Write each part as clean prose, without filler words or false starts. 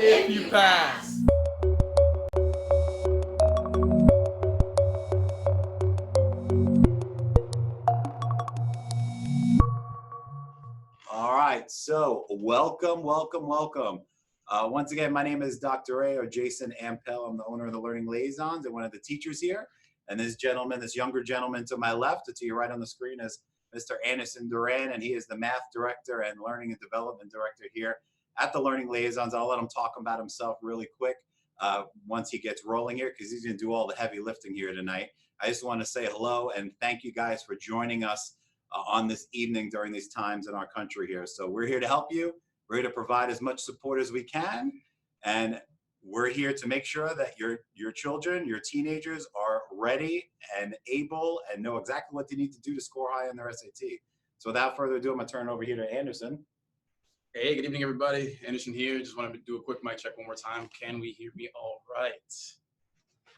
if you pass. All right, so welcome. Once again, my name is Dr. A, or Jason Ampel. I'm the owner of the Learning Liaisons and one of the teachers here. And this gentleman, this younger gentleman to my left, to your right on the screen, is Mr. Anderson Duran, and he is the math director and learning and development director here at the Learning Liaisons. I'll let him talk about himself really quick once he gets rolling here, because he's going to do all the heavy lifting here tonight. I just want to say hello and thank you guys for joining us on this evening during these times in our country here. So we're here to help you. We're here to provide as much support as we can. And we're here to make sure that your children, your teenagers are ready and able and know exactly what they need to do to score high on their SAT. So without further ado, I'm going to turn it over here to Anderson. Hey, good evening, everybody. Anderson here. Just wanted to do a quick mic check one more time. Can we hear me all right?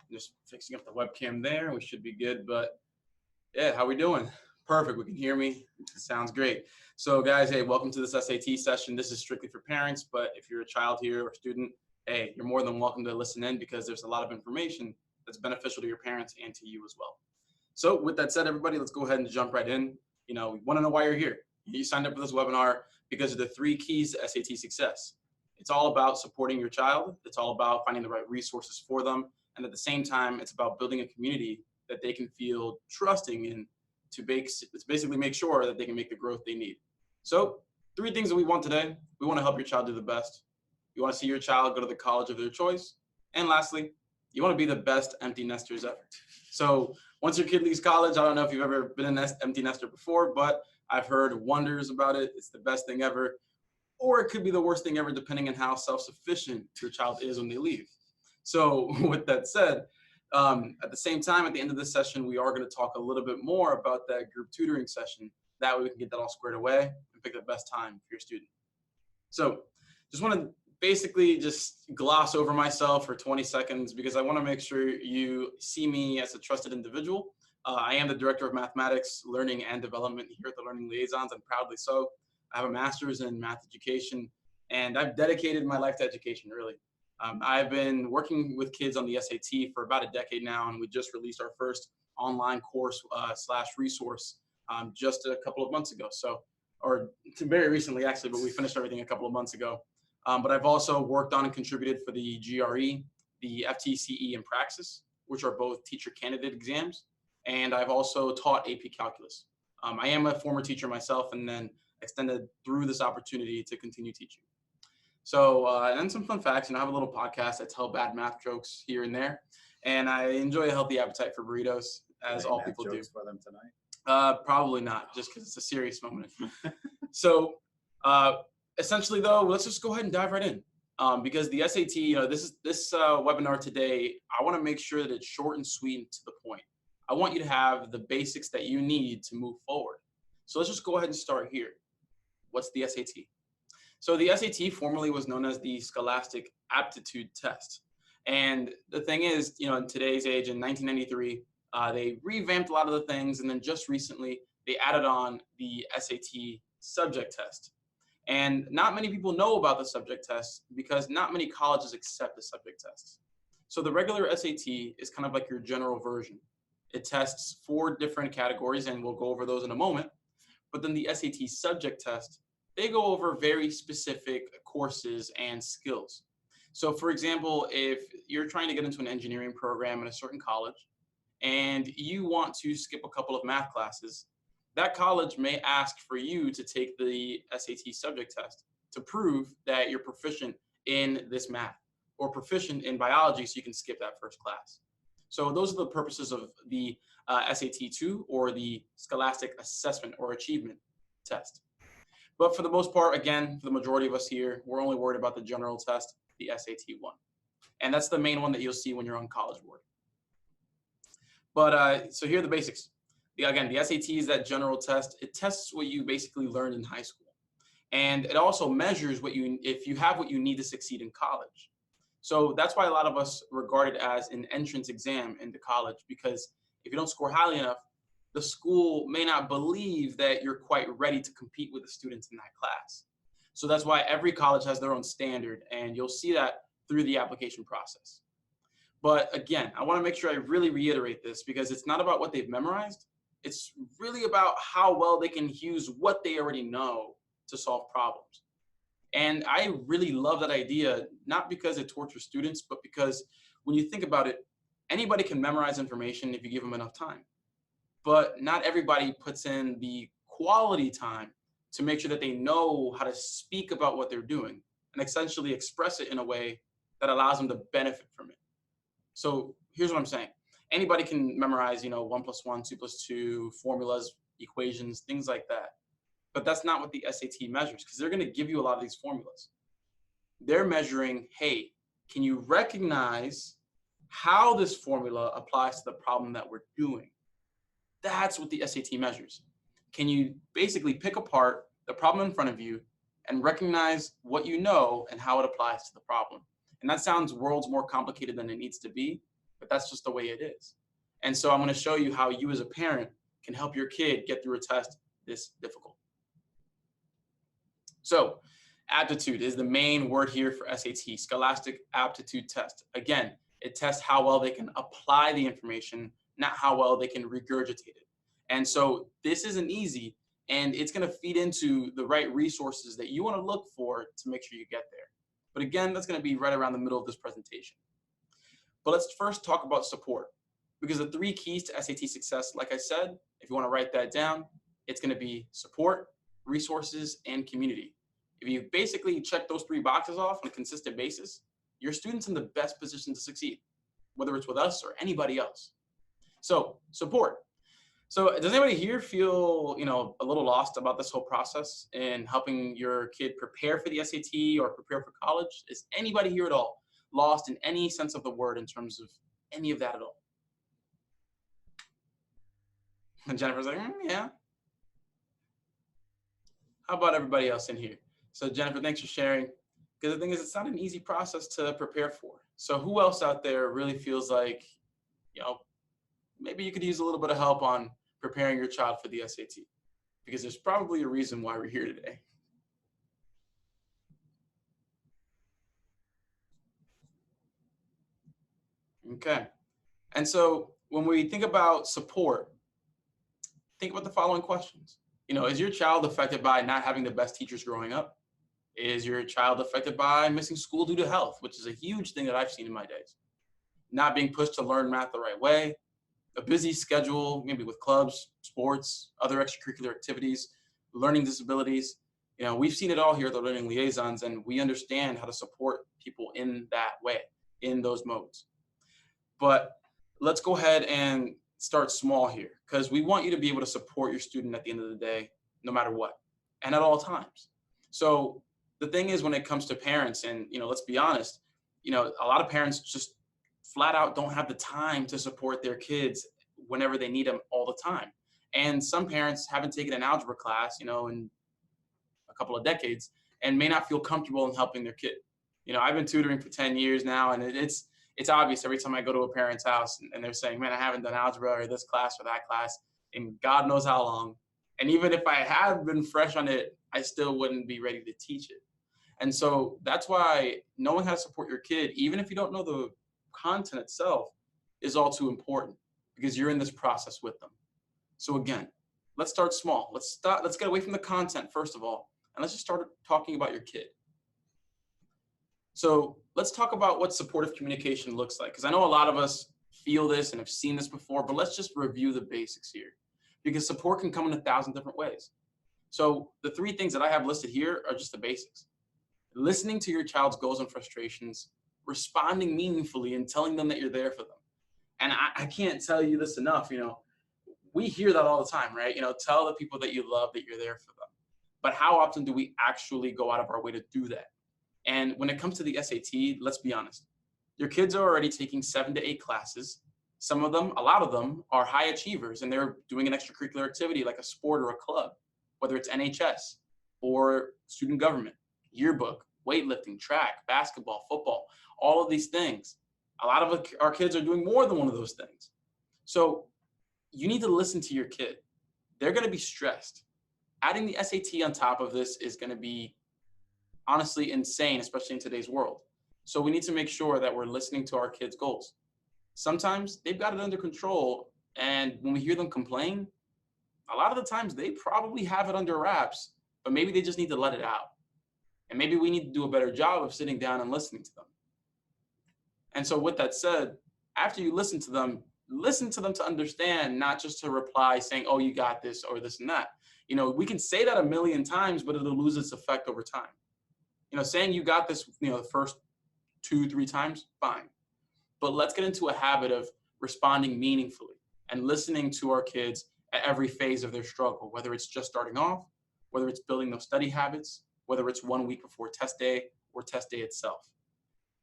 Just fixing up the webcam there. We should be good. But yeah, how we doing? Perfect. We can hear me. Sounds great. So guys, hey, welcome to this SAT session. This is strictly for parents, but if you're a child here or a student, hey, you're more than welcome to listen in, because there's a lot of information that's beneficial to your parents and to you as well. So with that said, everybody, let's go ahead and jump right in. We want to know why you're here. You signed up for this webinar because of the 3 keys to SAT success. It's all about supporting your child. It's all about finding the right resources for them. And at the same time, it's about building a community that they can feel trusting in to basically make sure that they can make the growth they need. So 3 things that we want today. We want to help your child do the best. You want to see your child go to the college of their choice. And lastly, you want to be the best empty nesters ever. So once your kid leaves college, I don't know if you've ever been an empty nester before, but I've heard wonders about it. It's the best thing ever. Or it could be the worst thing ever, depending on how self-sufficient your child is when they leave. So with that said, at the same time, at the end of this session, we are going to talk a little bit more about that group tutoring session. That way we can get that all squared away and pick the best time for your student. So just want to basically just gloss over myself for 20 seconds because I want to make sure you see me as a trusted individual. I am the Director of Mathematics, Learning and Development here at the Learning Liaisons, and proudly so. I have a master's in math education, and I've dedicated my life to education, really. I've been working with kids on the SAT for about a decade now, and we just released our first online course / resource just a couple of months ago. Or very recently, actually, but we finished everything a couple of months ago. But I've also worked on and contributed for the GRE, the FTCE, and Praxis, which are both teacher candidate exams. And I've also taught AP Calculus. I am a former teacher myself, and then extended through this opportunity to continue teaching. So, and some fun facts, I have a little podcast. I tell bad math jokes here and there, and I enjoy a healthy appetite for burritos, as all people do. For them tonight? Probably not, just because it's a serious moment. So, essentially, though, let's just go ahead and dive right in, because the SAT, this webinar today, I want to make sure that it's short and sweet and to the point. I want you to have the basics that you need to move forward. So let's just go ahead and start here. What's the SAT? So the SAT formerly was known as the Scholastic Aptitude Test. And the thing is, in today's age, in 1993, they revamped a lot of the things. And then just recently, they added on the SAT subject test. And not many people know about the subject test because not many colleges accept the subject test. So the regular SAT is kind of like your general version. It tests 4 different categories, and we'll go over those in a moment. But then the SAT subject test, they go over very specific courses and skills. So for example, if you're trying to get into an engineering program in a certain college and you want to skip a couple of math classes, that college may ask for you to take the SAT subject test to prove that you're proficient in this math or proficient in biology so you can skip that first class. So those are the purposes of the SAT-2 or the Scholastic Assessment or Achievement Test. But for the most part, again, for the majority of us here, we're only worried about the general test, the SAT-1. And that's the main one that you'll see when you're on College Board. But so here are the basics. Again, the SAT is that general test. It tests what you basically learned in high school. And it also measures if you have what you need to succeed in college. So that's why a lot of us regard it as an entrance exam into college, because if you don't score highly enough, the school may not believe that you're quite ready to compete with the students in that class. So that's why every college has their own standard, and you'll see that through the application process. But again, I want to make sure I really reiterate this because it's not about what they've memorized. It's really about how well they can use what they already know to solve problems. And I really love that idea, not because it tortures students, but because when you think about it, anybody can memorize information if you give them enough time. But not everybody puts in the quality time to make sure that they know how to speak about what they're doing and essentially express it in a way that allows them to benefit from it. So here's what I'm saying. Anybody can memorize, 1+1, 2+2, formulas, equations, things like that. But that's not what the SAT measures because they're going to give you a lot of these formulas. They're measuring, hey, can you recognize how this formula applies to the problem that we're doing? That's what the SAT measures. Can you basically pick apart the problem in front of you and recognize what you know and how it applies to the problem? And that sounds worlds more complicated than it needs to be, but that's just the way it is. And so I'm going to show you how you as a parent can help your kid get through a test this difficult. So aptitude is the main word here for SAT, Scholastic Aptitude Test. Again, it tests how well they can apply the information, not how well they can regurgitate it. And so this isn't easy, and it's going to feed into the right resources that you want to look for to make sure you get there. But again, that's going to be right around the middle of this presentation. But let's first talk about support, because the 3 keys to SAT success, like I said, if you want to write that down, it's going to be support, resources, and community. If you basically check those 3 boxes off on a consistent basis, your student's in the best position to succeed, whether it's with us or anybody else. So support. So does anybody here feel, a little lost about this whole process in helping your kid prepare for the SAT or prepare for college? Is anybody here at all lost in any sense of the word in terms of any of that at all? And Jennifer's like, yeah. How about everybody else in here? So Jennifer, thanks for sharing. Because the thing is, it's not an easy process to prepare for. So who else out there really feels like, maybe you could use a little bit of help on preparing your child for the SAT? Because there's probably a reason why we're here today. Okay. And so when we think about support, think about the following questions. Is your child affected by not having the best teachers growing up? Is your child affected by missing school due to health, which is a huge thing that I've seen in my days? Not being pushed to learn math the right way, a busy schedule, maybe with clubs, sports, other extracurricular activities, learning disabilities. We've seen it all here at the Learning Liaisons, and we understand how to support people in that way, in those modes. But let's go ahead and start small here, because we want you to be able to support your student at the end of the day, no matter what, and at all times. So the thing is, when it comes to parents, and let's be honest, a lot of parents just flat out don't have the time to support their kids whenever they need them all the time. And some parents haven't taken an algebra class, in a couple of decades, and may not feel comfortable in helping their kid. I've been tutoring for 10 years now, and it's obvious every time I go to a parent's house and they're saying, man, I haven't done algebra or this class or that class in God knows how long. And even if I had been fresh on it, I still wouldn't be ready to teach it. And so that's why knowing how to support your kid, even if you don't know the content itself, is all too important, because you're in this process with them. So again, let's start small. Let's get away from the content first of all, and let's just start talking about your kid. So let's talk about what supportive communication looks like, because I know a lot of us feel this and have seen this before, but let's just review the basics here, because support can come in 1,000 different ways. So the 3 things that I have listed here are just the basics. Listening to your child's goals and frustrations, responding meaningfully, and telling them that you're there for them. And I can't tell you this enough, we hear that all the time, right? Tell the people that you love that you're there for them. But how often do we actually go out of our way to do that? And when it comes to the SAT, let's be honest. Your kids are already taking 7 to 8 classes. Some of them, a lot of them, are high achievers, and they're doing an extracurricular activity like a sport or a club, whether it's NHS or student government, yearbook, weightlifting, track, basketball, football, all of these things. A lot of our kids are doing more than one of those things. So you need to listen to your kid. They're going to be stressed. Adding the SAT on top of this is going to be honestly insane, especially in today's world. So we need to make sure that we're listening to our kids' goals. Sometimes they've got it under control, and when we hear them complain, a lot of the times they probably have it under wraps, but maybe they just need to let it out. And maybe we need to do a better job of sitting down and listening to them. And so with that said, after you listen to them to understand, not just to reply saying, oh, you got this or this and that. We can say that a million times, but it'll lose its effect over time. Saying you got this, the first 2-3 times, fine. But let's get into a habit of responding meaningfully and listening to our kids at every phase of their struggle, whether it's just starting off, whether it's building those study habits, whether it's 1 week before test day or test day itself.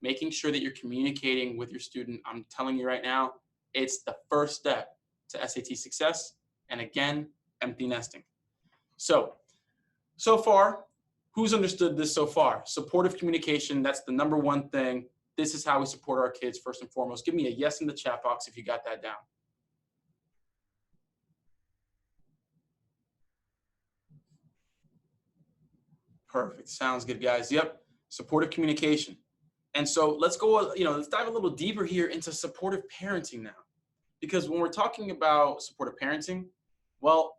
Making sure that you're communicating with your student, I'm telling you right now, it's the first step to SAT success. And again, empty nesting. So far, who's understood this so far? Supportive communication, that's the number one thing. This is how we support our kids first and foremost. Give me a yes in the chat box if you got that down. Perfect. Sounds good, guys. Yep. Supportive communication. And so let's go, let's dive a little deeper here into supportive parenting now. Because when we're talking about supportive parenting, well,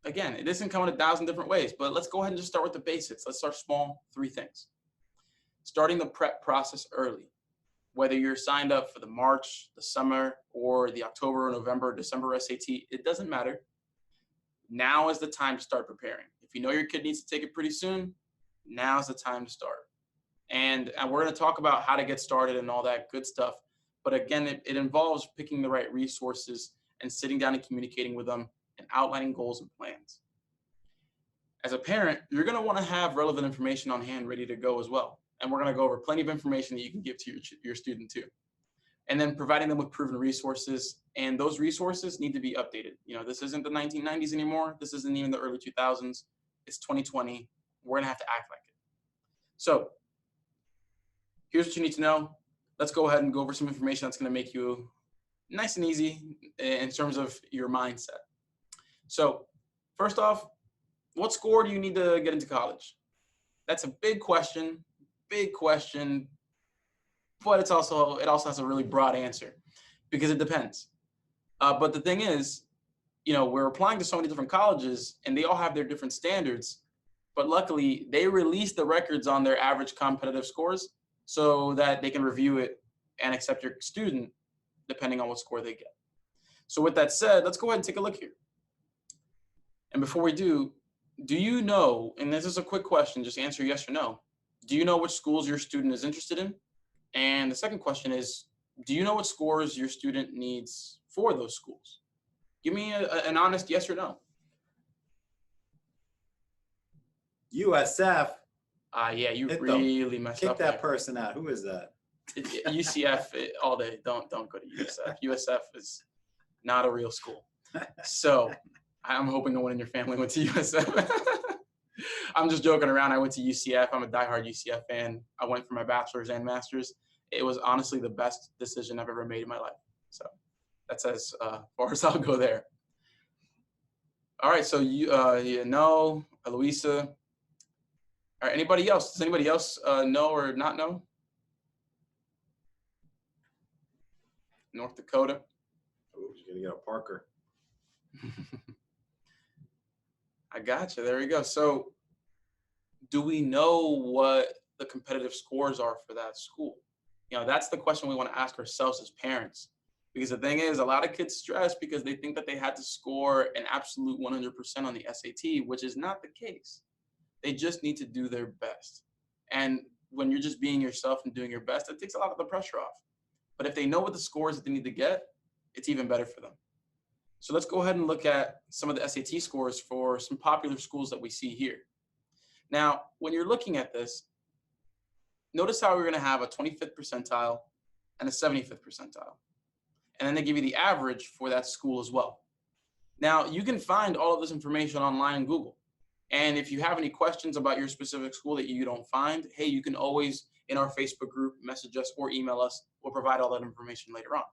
again, it doesn't come in 1,000 different ways, but let's go ahead and just start with the basics. Let's start small, 3 things. Starting the prep process early. Whether you're signed up for the March, the summer, or the October, November, December SAT, it doesn't matter. Now is the time to start preparing. If you know your kid needs to take it pretty soon, now's the time to start. And we're going to talk about how to get started and all that good stuff. But again, it involves picking the right resources and sitting down and communicating with them and outlining goals and plans. As a parent, you're going to want to have relevant information on hand ready to go as well. And we're going to go over plenty of information that you can give to your student too. And then providing them with proven resources. And those resources need to be updated. This isn't the 1990s anymore. This isn't even the early 2000s. It's 2020. We're going to have to act like it. So here's what you need to know. Let's go ahead and go over some information that's going to make you nice and easy in terms of your mindset. So first off, what score do you need to get into college? That's a big question, but it also has a really broad answer because it depends. But the thing is, we're applying to so many different colleges and they all have their different standards, but luckily they release the records on their average competitive scores so that they can review it and accept your student depending on what score they get. So with that said, let's go ahead and take a look here. And before we do you know, and this is a quick question, just answer yes or no. Do you know which schools your student is interested in? And the second question is, do you know what scores your student needs for those schools? Give me an honest yes or no. USF. Yeah, you really messed up. Kick that person out. Who is that? UCF all day. Don't go to USF. USF is not a real school. So I'm hoping no one in your family went to USF. I'm just joking around. I went to UCF. I'm a diehard UCF fan. I went for my bachelor's and master's. It was honestly the best decision I've ever made in my life. So that's as far as I'll go there. All right. So no, Eloisa. All right. Anybody else? Does anybody else know or not know? North Dakota. Oh, you gotta get a Parker. I gotcha. There we go. So do we know what the competitive scores are for that school? That's the question we want to ask ourselves as parents. Because the thing is, a lot of kids stress because they think that they had to score an absolute 100% on the SAT, which is not the case. They just need to do their best. And when you're just being yourself and doing your best, it takes a lot of the pressure off. But if they know what the scores that they need to get, it's even better for them. So let's go ahead and look at some of the SAT scores for some popular schools that we see here. Now, when you're looking at this, notice how we're going to have a 25th percentile and a 75th percentile. And then they give you the average for that school as well. Now, you can find all of this information online in Google. And if you have any questions about your specific school that you don't find, hey, you can always, in our Facebook group, message us or email us. We'll provide all that information later on.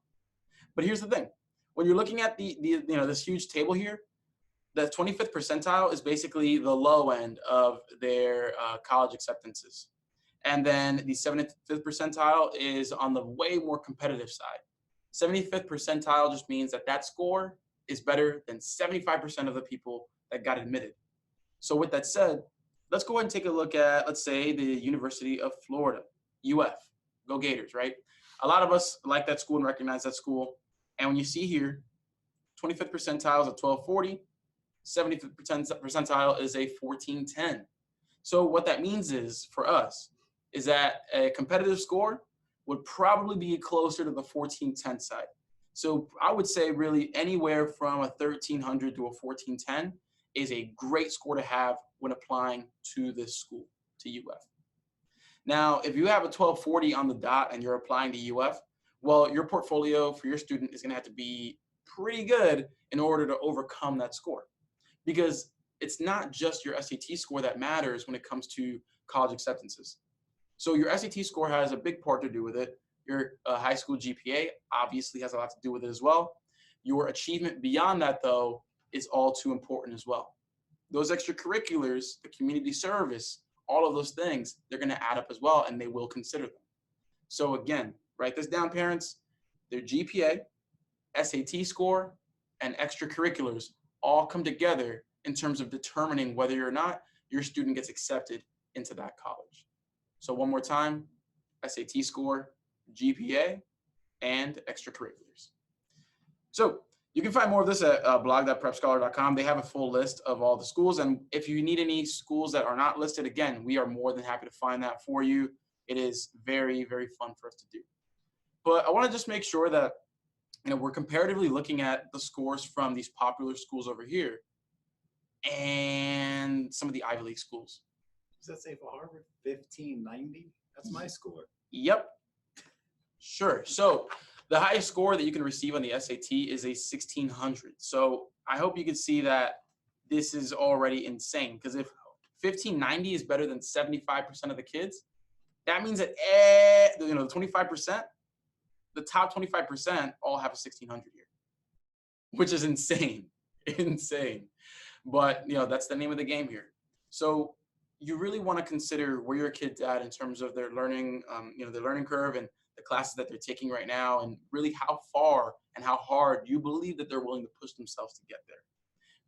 But here's the thing. When you're looking at this huge table here, the 25th percentile is basically the low end of their college acceptances. And then the 75th percentile is on the way more competitive side. 75th percentile just means that that score is better than 75% of the people that got admitted. So with that said, let's go ahead and take a look at, let's say, the University of Florida, UF. Go Gators, right? A lot of us like that school and recognize that school. And when you see here, 25th percentile is a 1240, 75th percentile is a 1410. So what that means is, for us, is that a competitive score would probably be closer to the 1410 side. So I would say really anywhere from a 1300 to a 1410 is a great score to have when applying to this school, to UF. Now, if you have a 1240 on the dot and you're applying to UF, well, your portfolio for your student is going to have to be pretty good in order to overcome that score. Because it's not just your SAT score that matters when it comes to college acceptances. So your SAT score has a big part to do with it. Your high school GPA obviously has a lot to do with it as well. Your achievement beyond that, though, is all too important as well. Those extracurriculars, the community service, all of those things, they're going to add up as well, and they will consider them. So again, write this down, parents. Their GPA, SAT score, and extracurriculars all come together in terms of determining whether or not your student gets accepted into that college. So one more time, SAT score, GPA, and extracurriculars. So you can find more of this at blog.prepscholar.com. They have a full list of all the schools. And if you need any schools that are not listed, again, we are more than happy to find that for you. It is very, very fun for us to do. But I want to just make sure that we're comparatively looking at the scores from these popular schools over here and some of the Ivy League schools. Does that say for Harvard? 1590? That's my score. Yep. Sure. So the highest score that you can receive on the SAT is a 1600. So I hope you can see that this is already insane, because if 1590 is better than 75% of the kids, that means that the 25%, the top 25% all have a 1600 here, which is insane, insane. But that's the name of the game here. So you really want to consider where your kid's at in terms of their learning, their learning curve and the classes that they're taking right now, and really how far and how hard you believe that they're willing to push themselves to get there.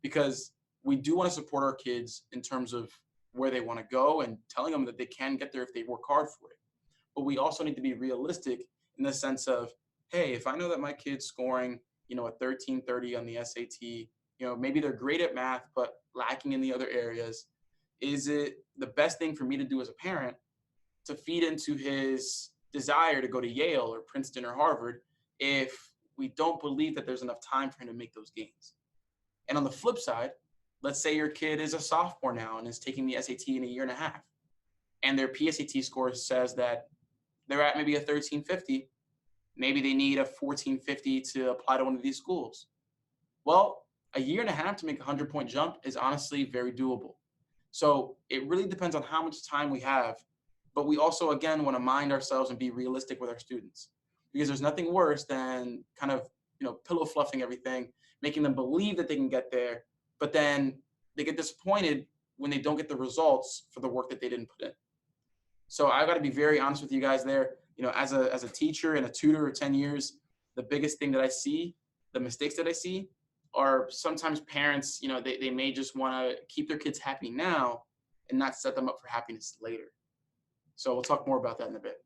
Because we do want to support our kids in terms of where they want to go and telling them that they can get there if they work hard for it. But we also need to be realistic in the sense of, hey, if I know that my kid's scoring, a 1330 on the SAT, maybe they're great at math, but lacking in the other areas, is it the best thing for me to do as a parent to feed into his desire to go to Yale or Princeton or Harvard if we don't believe that there's enough time for him to make those gains? And on the flip side, let's say your kid is a sophomore now and is taking the SAT in a year and a half, and their PSAT score says that they're at maybe a 1350, maybe they need a 1450 to apply to one of these schools. Well, a year and a half to make a 100-point jump is honestly very doable. So it really depends on how much time we have, but we also, again, want to mind ourselves and be realistic with our students, because there's nothing worse than kind of, pillow fluffing everything, making them believe that they can get there, but then they get disappointed when they don't get the results for the work that they didn't put in. So I've got to be very honest with you guys there. As a teacher and a tutor of 10 years, the biggest thing that I see, the mistakes that I see, are sometimes parents, they may just want to keep their kids happy now and not set them up for happiness later. So we'll talk more about that in a bit.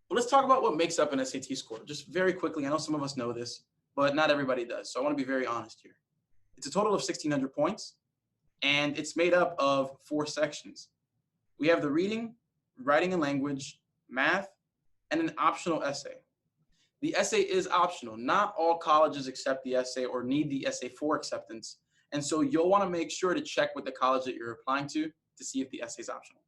But let's talk about what makes up an SAT score. Just very quickly, I know some of us know this, but not everybody does. So I want to be very honest here. It's a total of 1,600 points, and it's made up of 4 sections. We have the reading, writing and language, math, and an optional essay. The essay is optional. Not all colleges accept the essay or need the essay for acceptance. And so you'll want to make sure to check with the college that you're applying to see if the essay is optional.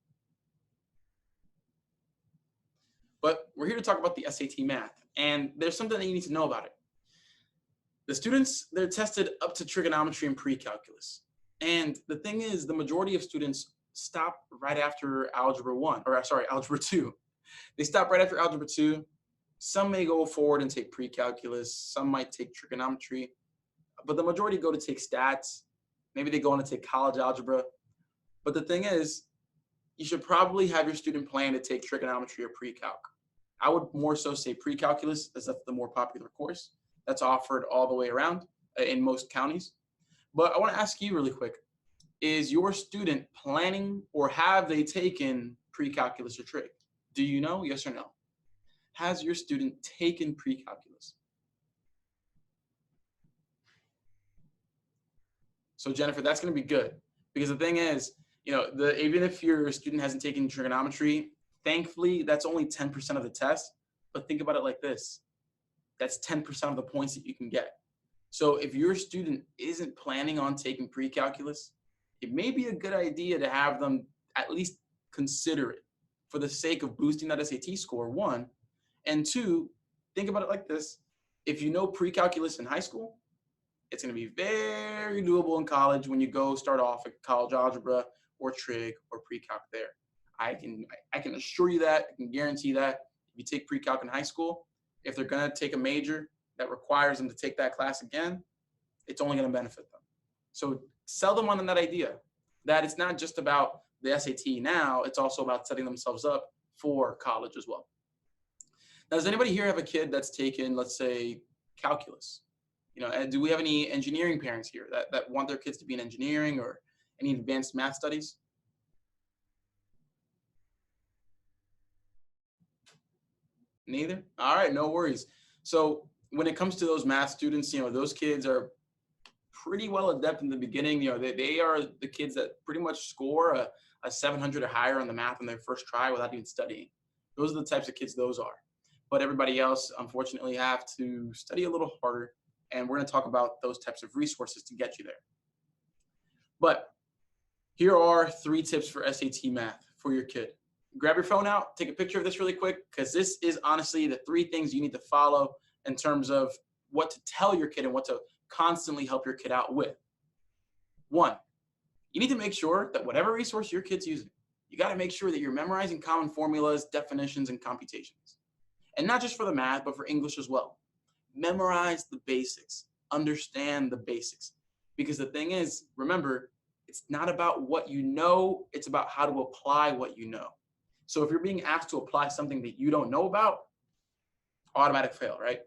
But we're here to talk about the SAT math, and there's something that you need to know about it. The students, they're tested up to trigonometry and pre-calculus. And the thing is, the majority of students stop right after algebra 2. They stop right after algebra 2. Some may go forward and take pre-calculus. Some might take trigonometry, but the majority go to take stats. Maybe they go on to take college algebra. But the thing is, you should probably have your student plan to take trigonometry or pre-calc. I would more so say pre-calculus, as that's the more popular course that's offered all the way around in most counties. But I want to ask you really quick, is your student planning or have they taken pre-calculus or trig? Do you know? Yes or no? Has your student taken pre-calculus? So Jennifer, that's going to be good, because the thing is, even if your student hasn't taken trigonometry, thankfully that's only 10% of the test. But think about it like this: that's 10% of the points that you can get. So if your student isn't planning on taking pre-calculus, it may be a good idea to have them at least consider it for the sake of boosting that SAT score, one. And two, think about it like this: if you know pre-calculus in high school, it's going to be very doable in college when you go start off at college algebra or trig or pre-calc there. I can assure you that, I can guarantee that if you take pre-calc in high school, if they're going to take a major that requires them to take that class again, it's only going to benefit them. So sell them on that idea that it's not just about the SAT now, it's also about setting themselves up for college as well. Now, does anybody here have a kid that's taken, let's say, calculus? And do we have any engineering parents here that want their kids to be in engineering or any advanced math studies? Neither? All right, no worries. So when it comes to those math students, those kids are pretty well adept in the beginning. They are the kids that pretty much score a 700 or higher on the math on their first try without even studying. Those are the types of kids those are. But everybody else, unfortunately, have to study a little harder. And we're going to talk about those types of resources to get you there. But here are 3 tips for SAT math for your kid. Grab your phone out, take a picture of this really quick, because this is honestly the 3 things you need to follow in terms of what to tell your kid and what to constantly help your kid out with. 1, you need to make sure that whatever resource your kid's using, you got to make sure that you're memorizing common formulas, definitions, and computations. And not just for the math, but for English as well. Memorize the basics, understand the basics. Because the thing is, remember, it's not about what you know, it's about how to apply what you know. So if you're being asked to apply something that you don't know about, automatic fail, right?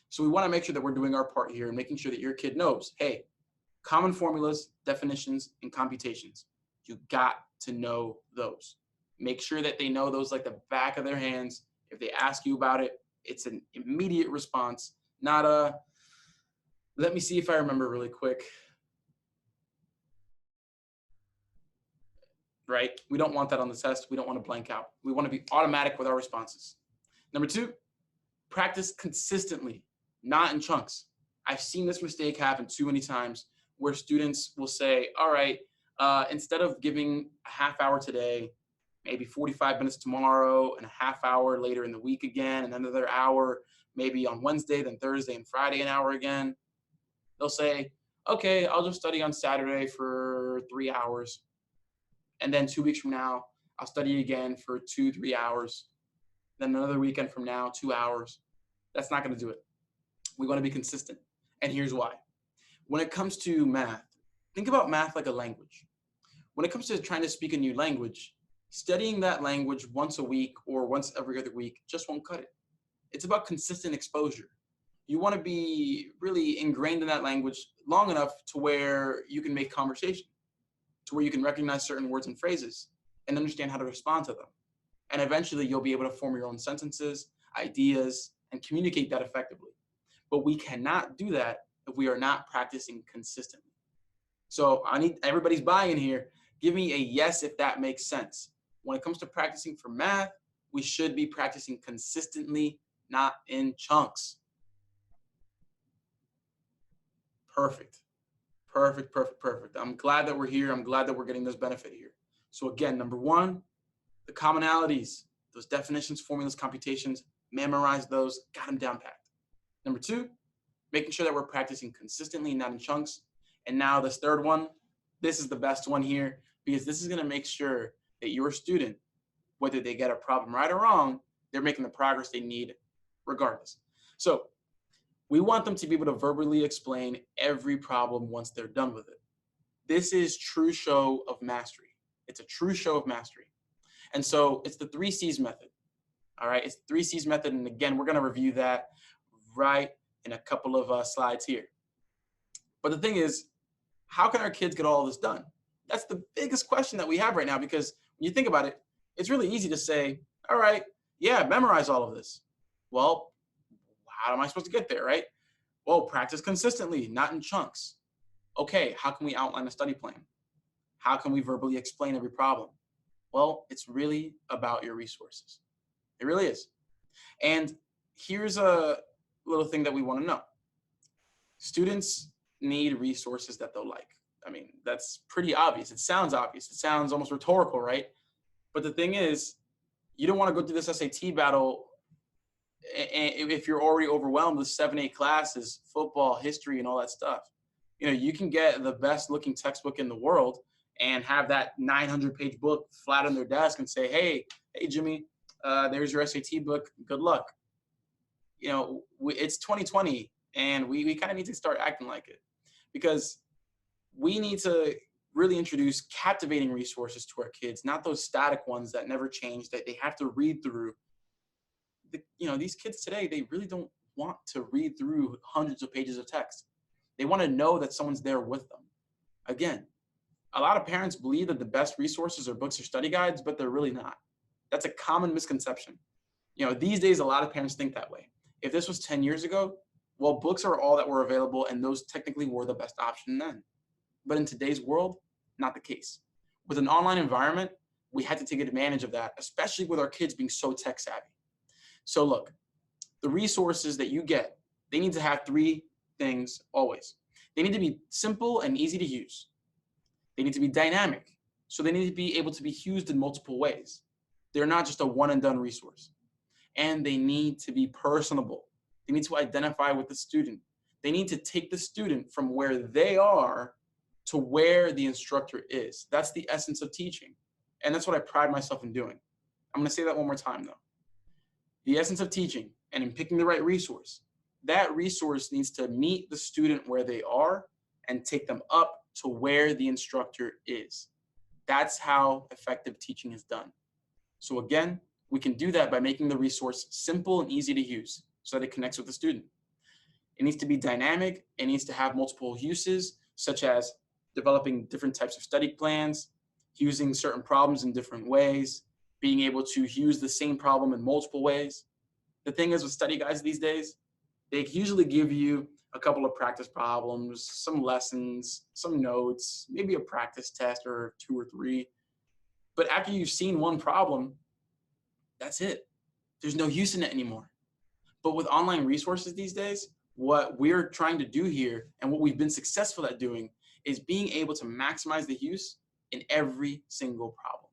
So we want to make sure that we're doing our part here and making sure that your kid knows, hey, common formulas, definitions, and computations, you got to know those. Make sure that they know those like the back of their hands. If they ask you about it, it's an immediate response, not a, let me see if I remember really quick. Right? We don't want that on the test. We don't want to blank out. We want to be automatic with our responses. Number 2, practice consistently, not in chunks. I've seen this mistake happen too many times where students will say, all right, instead of giving a half hour today, maybe 45 minutes tomorrow and a half hour later in the week again, and another hour maybe on Wednesday, then Thursday and Friday an hour again. They'll say, okay, I'll just study on Saturday for 3 hours. And then 2 weeks from now, I'll study again for 2-3 hours. Then another weekend from now, 2 hours. That's not going to do it. We want to be consistent. And here's why. When it comes to math, think about math like a language. When it comes to trying to speak a new language, studying that language once a week or once every other week just won't cut it. It's about consistent exposure. You want to be really ingrained in that language long enough to where you can make conversation, to where you can recognize certain words and phrases and understand how to respond to them. And eventually you'll be able to form your own sentences, ideas, and communicate that effectively. But we cannot do that if we are not practicing consistently. So I need everybody's buy-in here. Give me a yes if that makes sense. When it comes to practicing for math, we should be practicing consistently, not in chunks. Perfect. Perfect, perfect, perfect. I'm glad that we're here. I'm glad that we're getting this benefit here. So again, number 1, the commonalities, those definitions, formulas, computations, memorize those, got them down packed. Number 2, making sure that we're practicing consistently, not in chunks. And now this third one, this is the best one here, because this is going to make sure that your student, whether they get a problem right or wrong, they're making the progress they need regardless. So we want them to be able to verbally explain every problem once they're done with it. This is true show of mastery. It's a true show of mastery. And so it's the 3 C's method. All right, it's the 3 C's method. And again, we're going to review that right in a couple of slides here. But the thing is, how can our kids get all of this done? That's the biggest question that we have right now, because when you think about it, it's really easy to say, all right, yeah, memorize all of this. Well, how am I supposed to get there, right? Well, practice consistently, not in chunks. Okay, how can we outline a study plan? How can we verbally explain every problem? Well, it's really about your resources. It really is. And here's a little thing that we want to know. Students need resources that they'll like. I mean, that's pretty obvious. It sounds obvious. It sounds almost rhetorical, right? But the thing is, you don't want to go through this SAT battle if you're already overwhelmed with 7, 8 classes, football, history, and all that stuff. You know, you can get the best looking textbook in the world and have that 900-page book flat on their desk and say, hey, Jimmy, there's your SAT book. Good luck. You know, it's 2020, and we kind of need to start acting like it, because we need to really introduce captivating resources to our kids, not those static ones that never change, that they have to read through. You know, these kids today, they really don't want to read through hundreds of pages of text. They want to know that someone's there with them. Again, a lot of parents believe that the best resources are books or study guides, but they're really not. That's a common misconception. You know, these days, a lot of parents think that way. If this was 10 years ago, well, books are all that were available, and those technically were the best option then. But in today's world, not the case. With an online environment, we had to take advantage of that, especially with our kids being so tech savvy. So look, the resources that you get, they need to have 3 things always. They need to be simple and easy to use. They need to be dynamic, so they need to be able to be used in multiple ways. They're not just a one and done resource. And they need to be personable. They need to identify with the student. They need to take the student from where they are to where the instructor is. That's the essence of teaching. And that's what I pride myself in doing. I'm going to say that one more time, though. The essence of teaching, and in picking the right resource, that resource needs to meet the student where they are and take them up to where the instructor is. That's how effective teaching is done. So again, we can do that by making the resource simple and easy to use so that it connects with the student. It needs to be dynamic. It needs to have multiple uses, such as developing different types of study plans, using certain problems in different ways, being able to use the same problem in multiple ways. The thing is with study guides these days, they usually give you a couple of practice problems, some lessons, some notes, maybe a practice test or 2 or 3. But after you've seen one problem, that's it. There's no use in it anymore. But with online resources these days, what we're trying to do here and what we've been successful at doing is being able to maximize the use in every single problem,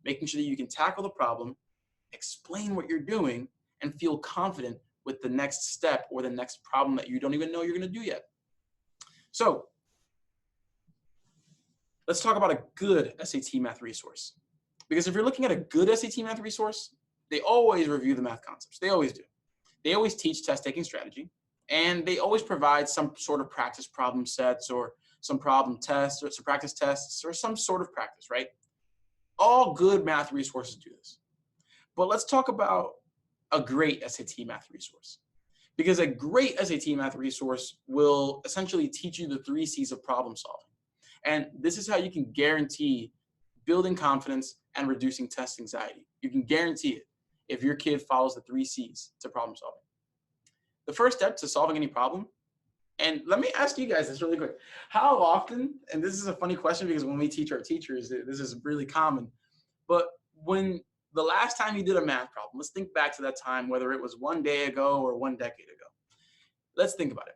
making sure that you can tackle the problem, explain what you're doing, and feel confident with the next step or the next problem that you don't even know you're going to do yet. So let's talk about a good SAT math resource. Because if you're looking at a good SAT math resource, they always review the math concepts. They always do. They always teach test-taking strategy, and they always provide some sort of practice problem sets or some problem tests or some practice tests or some sort of practice, right? All good math resources do this. But let's talk about a great SAT math resource. Because a great SAT math resource will essentially teach you the 3 C's of problem solving. And this is how you can guarantee building confidence and reducing test anxiety. You can guarantee it if your kid follows the 3 C's to problem solving. The first step to solving any problem, and let me ask you guys this really quick. How often, and this is a funny question because when we teach our teachers, this is really common, but when the last time you did a math problem, let's think back to that time, whether it was 1 day ago or 1 decade ago. Let's think about it.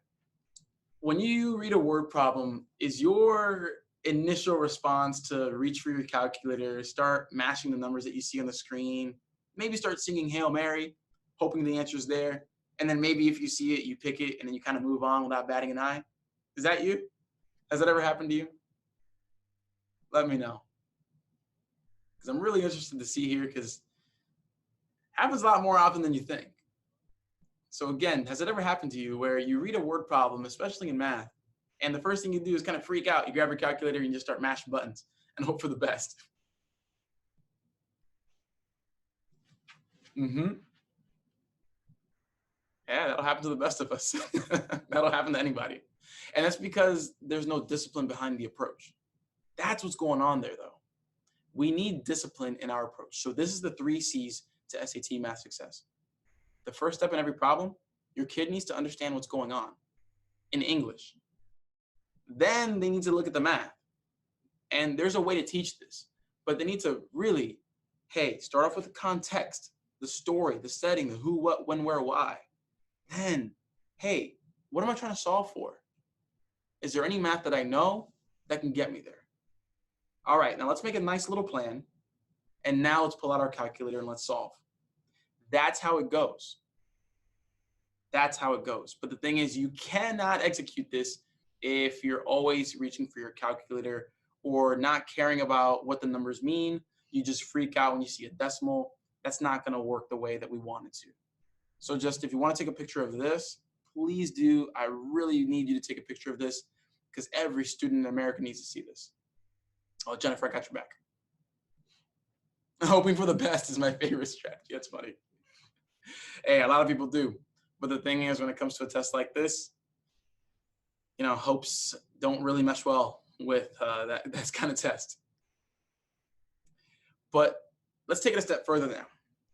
When you read a word problem, is your initial response to reach for your calculator, start mashing the numbers that you see on the screen, maybe start singing Hail Mary, hoping the answer's there, and then maybe if you see it, you pick it, and then you kind of move on without batting an eye? Is that you? Has that ever happened to you? Let me know. Because I'm really interested to see here, because it happens a lot more often than you think. So again, has it ever happened to you where you read a word problem, especially in math, and the first thing you do is kind of freak out? You grab your calculator and you just start mashing buttons and hope for the best. Mm-hmm. Yeah, that'll happen to the best of us. That'll happen to anybody. And that's because there's no discipline behind the approach. That's what's going on there, though. We need discipline in our approach. So this is the 3 C's to SAT math success. The first step in every problem, your kid needs to understand what's going on in English. Then they need to look at the math. And there's a way to teach this, but they need to really, hey, start off with the context, the story, the setting, the who, what, when, where, why. Then, hey, what am I trying to solve for? Is there any math that I know that can get me there? All right, now let's make a nice little plan. And now let's pull out our calculator and let's solve. That's how it goes. That's how it goes. But the thing is, you cannot execute this if you're always reaching for your calculator or not caring about what the numbers mean. You just freak out when you see a decimal. That's not going to work the way that we want it to. So just if you want to take a picture of this, please do. I really need you to take a picture of this because every student in America needs to see this. Oh, Jennifer, I got your back. Hoping for the best is my favorite strategy. That's funny. Hey, a lot of people do. But the thing is, when it comes to a test like this, you know, hopes don't really mesh well with that kind of test. But let's take it a step further now.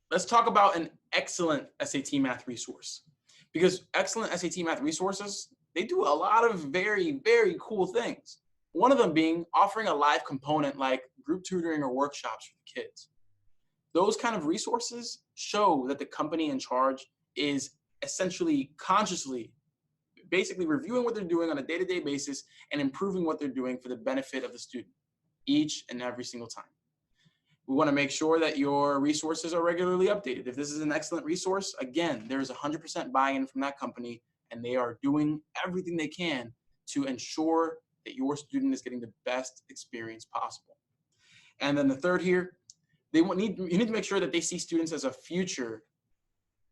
Let's talk about an excellent SAT math resource. Because excellent SAT math resources, they do a lot of very, very cool things. One of them being offering a live component like group tutoring or workshops for the kids. Those kind of resources show that the company in charge is essentially consciously, basically reviewing what they're doing on a day-to-day basis and improving what they're doing for the benefit of the student each and every single time. We want to make sure that your resources are regularly updated. If this is an excellent resource, again, there's 100% buy-in from that company, and they are doing everything they can to ensure that your student is getting the best experience possible. And then the third here, you need to make sure that they see students as a future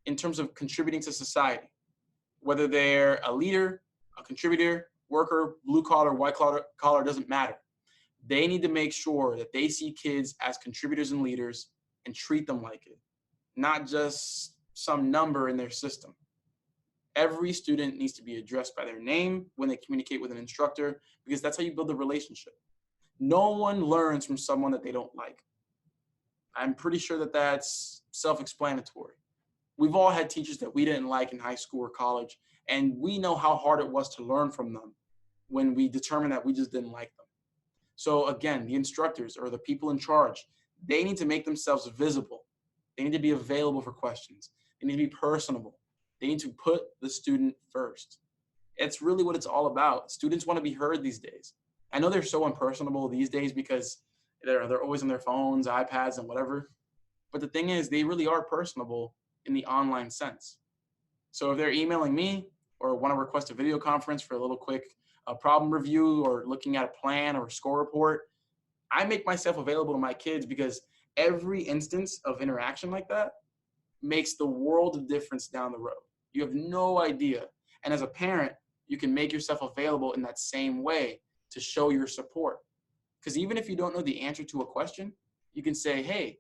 in terms of contributing to society, whether they're a leader, a contributor, worker, blue collar, white collar, doesn't matter. They need to make sure that they see kids as contributors and leaders and treat them like it, not just some number in their system. Every student needs to be addressed by their name when they communicate with an instructor, because that's how you build a relationship. No one learns from someone that they don't like. I'm pretty sure that that's self-explanatory. We've all had teachers that we didn't like in high school or college, and we know how hard it was to learn from them when we determined that we just didn't like them. So again, the instructors or the people in charge, they need to make themselves visible. They need to be available for questions. They need to be personable. They need to put the student first. It's really what it's all about. Students want to be heard these days. I know they're so impersonable these days because they're always on their phones, iPads, and whatever. But the thing is, they really are personable in the online sense. So if they're emailing me or want to request a video conference for a little quick problem review or looking at a plan or a score report, I make myself available to my kids because every instance of interaction like that makes the world of difference down the road. You have no idea. And as a parent, you can make yourself available in that same way to show your support. Because even if you don't know the answer to a question, you can say, hey,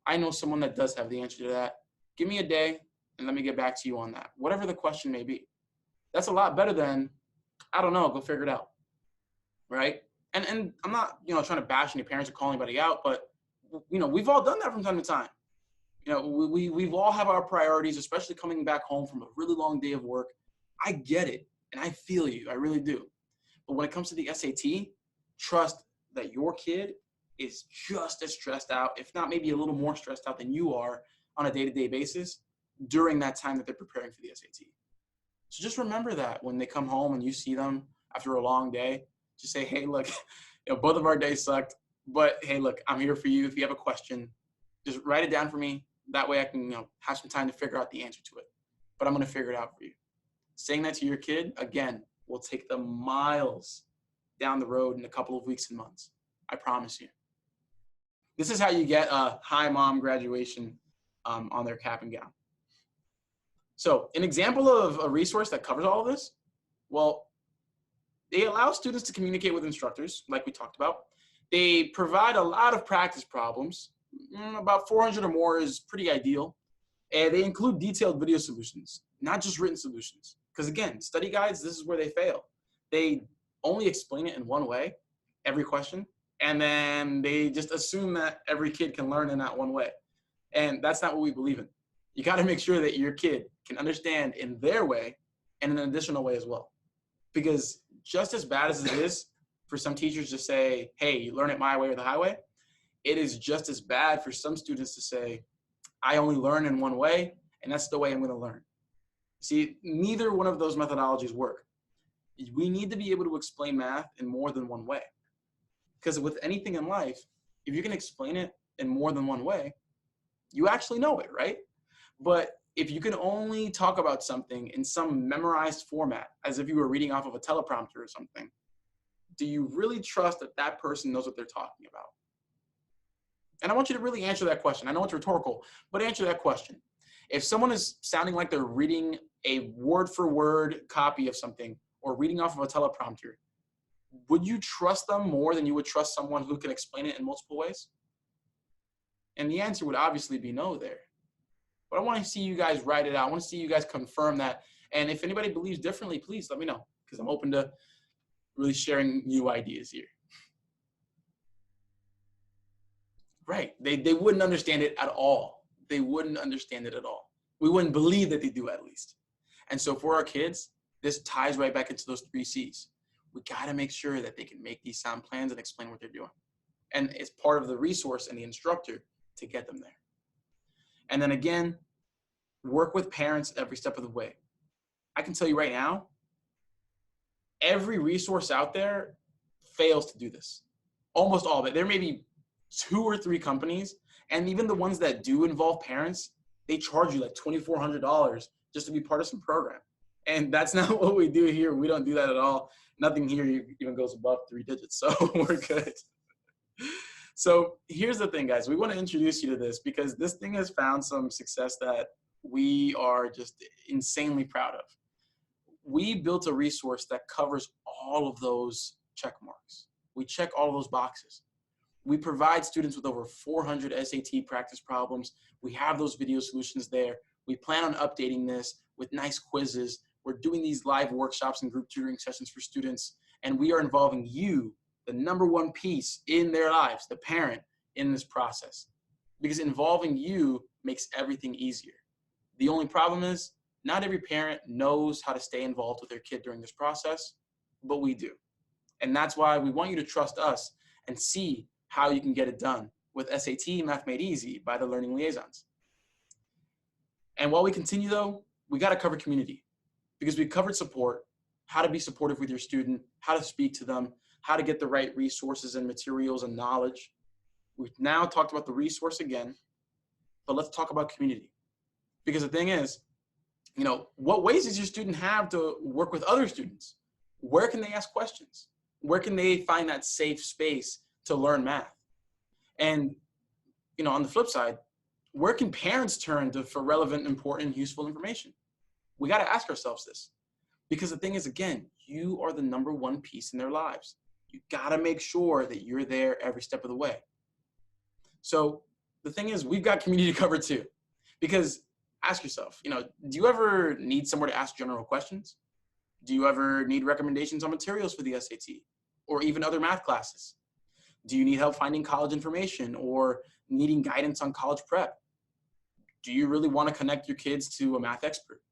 I know someone that does have the answer to that. Give me a day and let me get back to you on that. Whatever the question may be. That's a lot better than, I don't know, go figure it out. Right? And I'm not, trying to bash any parents or call anybody out, but, we've all done that from time to time. We've all have our priorities, especially coming back home from a really long day of work. I get it. And I feel you. I really do. But when it comes to the SAT, trust that your kid is just as stressed out, if not maybe a little more stressed out than you are on a day-to-day basis during that time that they're preparing for the SAT. So just remember that when they come home and you see them after a long day, just say, hey, look, both of our days sucked, but hey, look, I'm here for you. If you have a question, just write it down for me. That way I can, have some time to figure out the answer to it, but I'm going to figure it out for you. Saying that to your kid, again, will take them miles down the road in a couple of weeks and months. I promise you. This is how you get a hi mom graduation on their cap and gown. So an example of a resource that covers all of this, well, they allow students to communicate with instructors, like we talked about. They provide a lot of practice problems. About 400 or more is pretty ideal. And they include detailed video solutions, not just written solutions. Because again, study guides, this is where they fail. They only explain it in one way, every question, and then they just assume that every kid can learn in that one way. And that's not what we believe in. You got to make sure that your kid can understand in their way and in an additional way as well. Because just as bad as it is for some teachers to say, hey, you learn it my way or the highway, it is just as bad for some students to say, I only learn in one way, and that's the way I'm going to learn. See, neither one of those methodologies work. We need to be able to explain math in more than one way. Because with anything in life, if you can explain it in more than one way, you actually know it, right? But if you can only talk about something in some memorized format, as if you were reading off of a teleprompter or something, do you really trust that that person knows what they're talking about? And I want you to really answer that question. I know it's rhetorical, but answer that question. If someone is sounding like they're reading a word-for-word copy of something or reading off of a teleprompter, would you trust them more than you would trust someone who can explain it in multiple ways? And the answer would obviously be no there. But I want to see you guys write it out. I want to see you guys confirm that. And if anybody believes differently, please let me know, because I'm open to really sharing new ideas here. Right. They wouldn't understand it at all. They wouldn't understand it at all. We wouldn't believe that they do, at least. And so for our kids, this ties right back into those 3 C's. We got to make sure that they can make these sound plans and explain what they're doing. And it's part of the resource and the instructor to get them there. And then again, work with parents every step of the way. I can tell you right now, every resource out there fails to do this. Almost all of it. There may be 2 or 3 companies, and even the ones that do involve parents, they charge you like $2,400 just to be part of some program. And that's not what we do here. We don't do that at all. Nothing here even goes above 3 digits, so we're good. So here's the thing, guys. We want to introduce you to this because this thing has found some success that we are just insanely proud of. We built a resource that covers all of those check marks. We check all of those boxes. We provide students with over 400 SAT practice problems. We have those video solutions there. We plan on updating this with nice quizzes. We're doing these live workshops and group tutoring sessions for students, and we are involving you, the #1 piece in their lives, the parent, in this process. Because involving you makes everything easier. The only problem is not every parent knows how to stay involved with their kid during this process, but we do. And that's why we want you to trust us and see how you can get it done with SAT Math Made Easy by the Learning Liaisons. And while we continue though, we got to cover community, because we covered support, how to be supportive with your student, how to speak to them, how to get the right resources and materials and knowledge. We've now talked about the resource again, but let's talk about community. Because the thing is, you know, what ways does your student have to work with other students? Where can they ask questions? Where can they find that safe space to learn math? And, you know, on the flip side, where can parents turn to for relevant, important, useful information? We got to ask ourselves this, because the thing is, again, you are the #1 piece in their lives. You got to make sure that you're there every step of the way. So the thing is, we've got community covered too, because ask yourself, you know, do you ever need somewhere to ask general questions? Do you ever need recommendations on materials for the SAT or even other math classes? Do you need help finding college information or needing guidance on college prep? Do you really want to connect your kids to a math expert?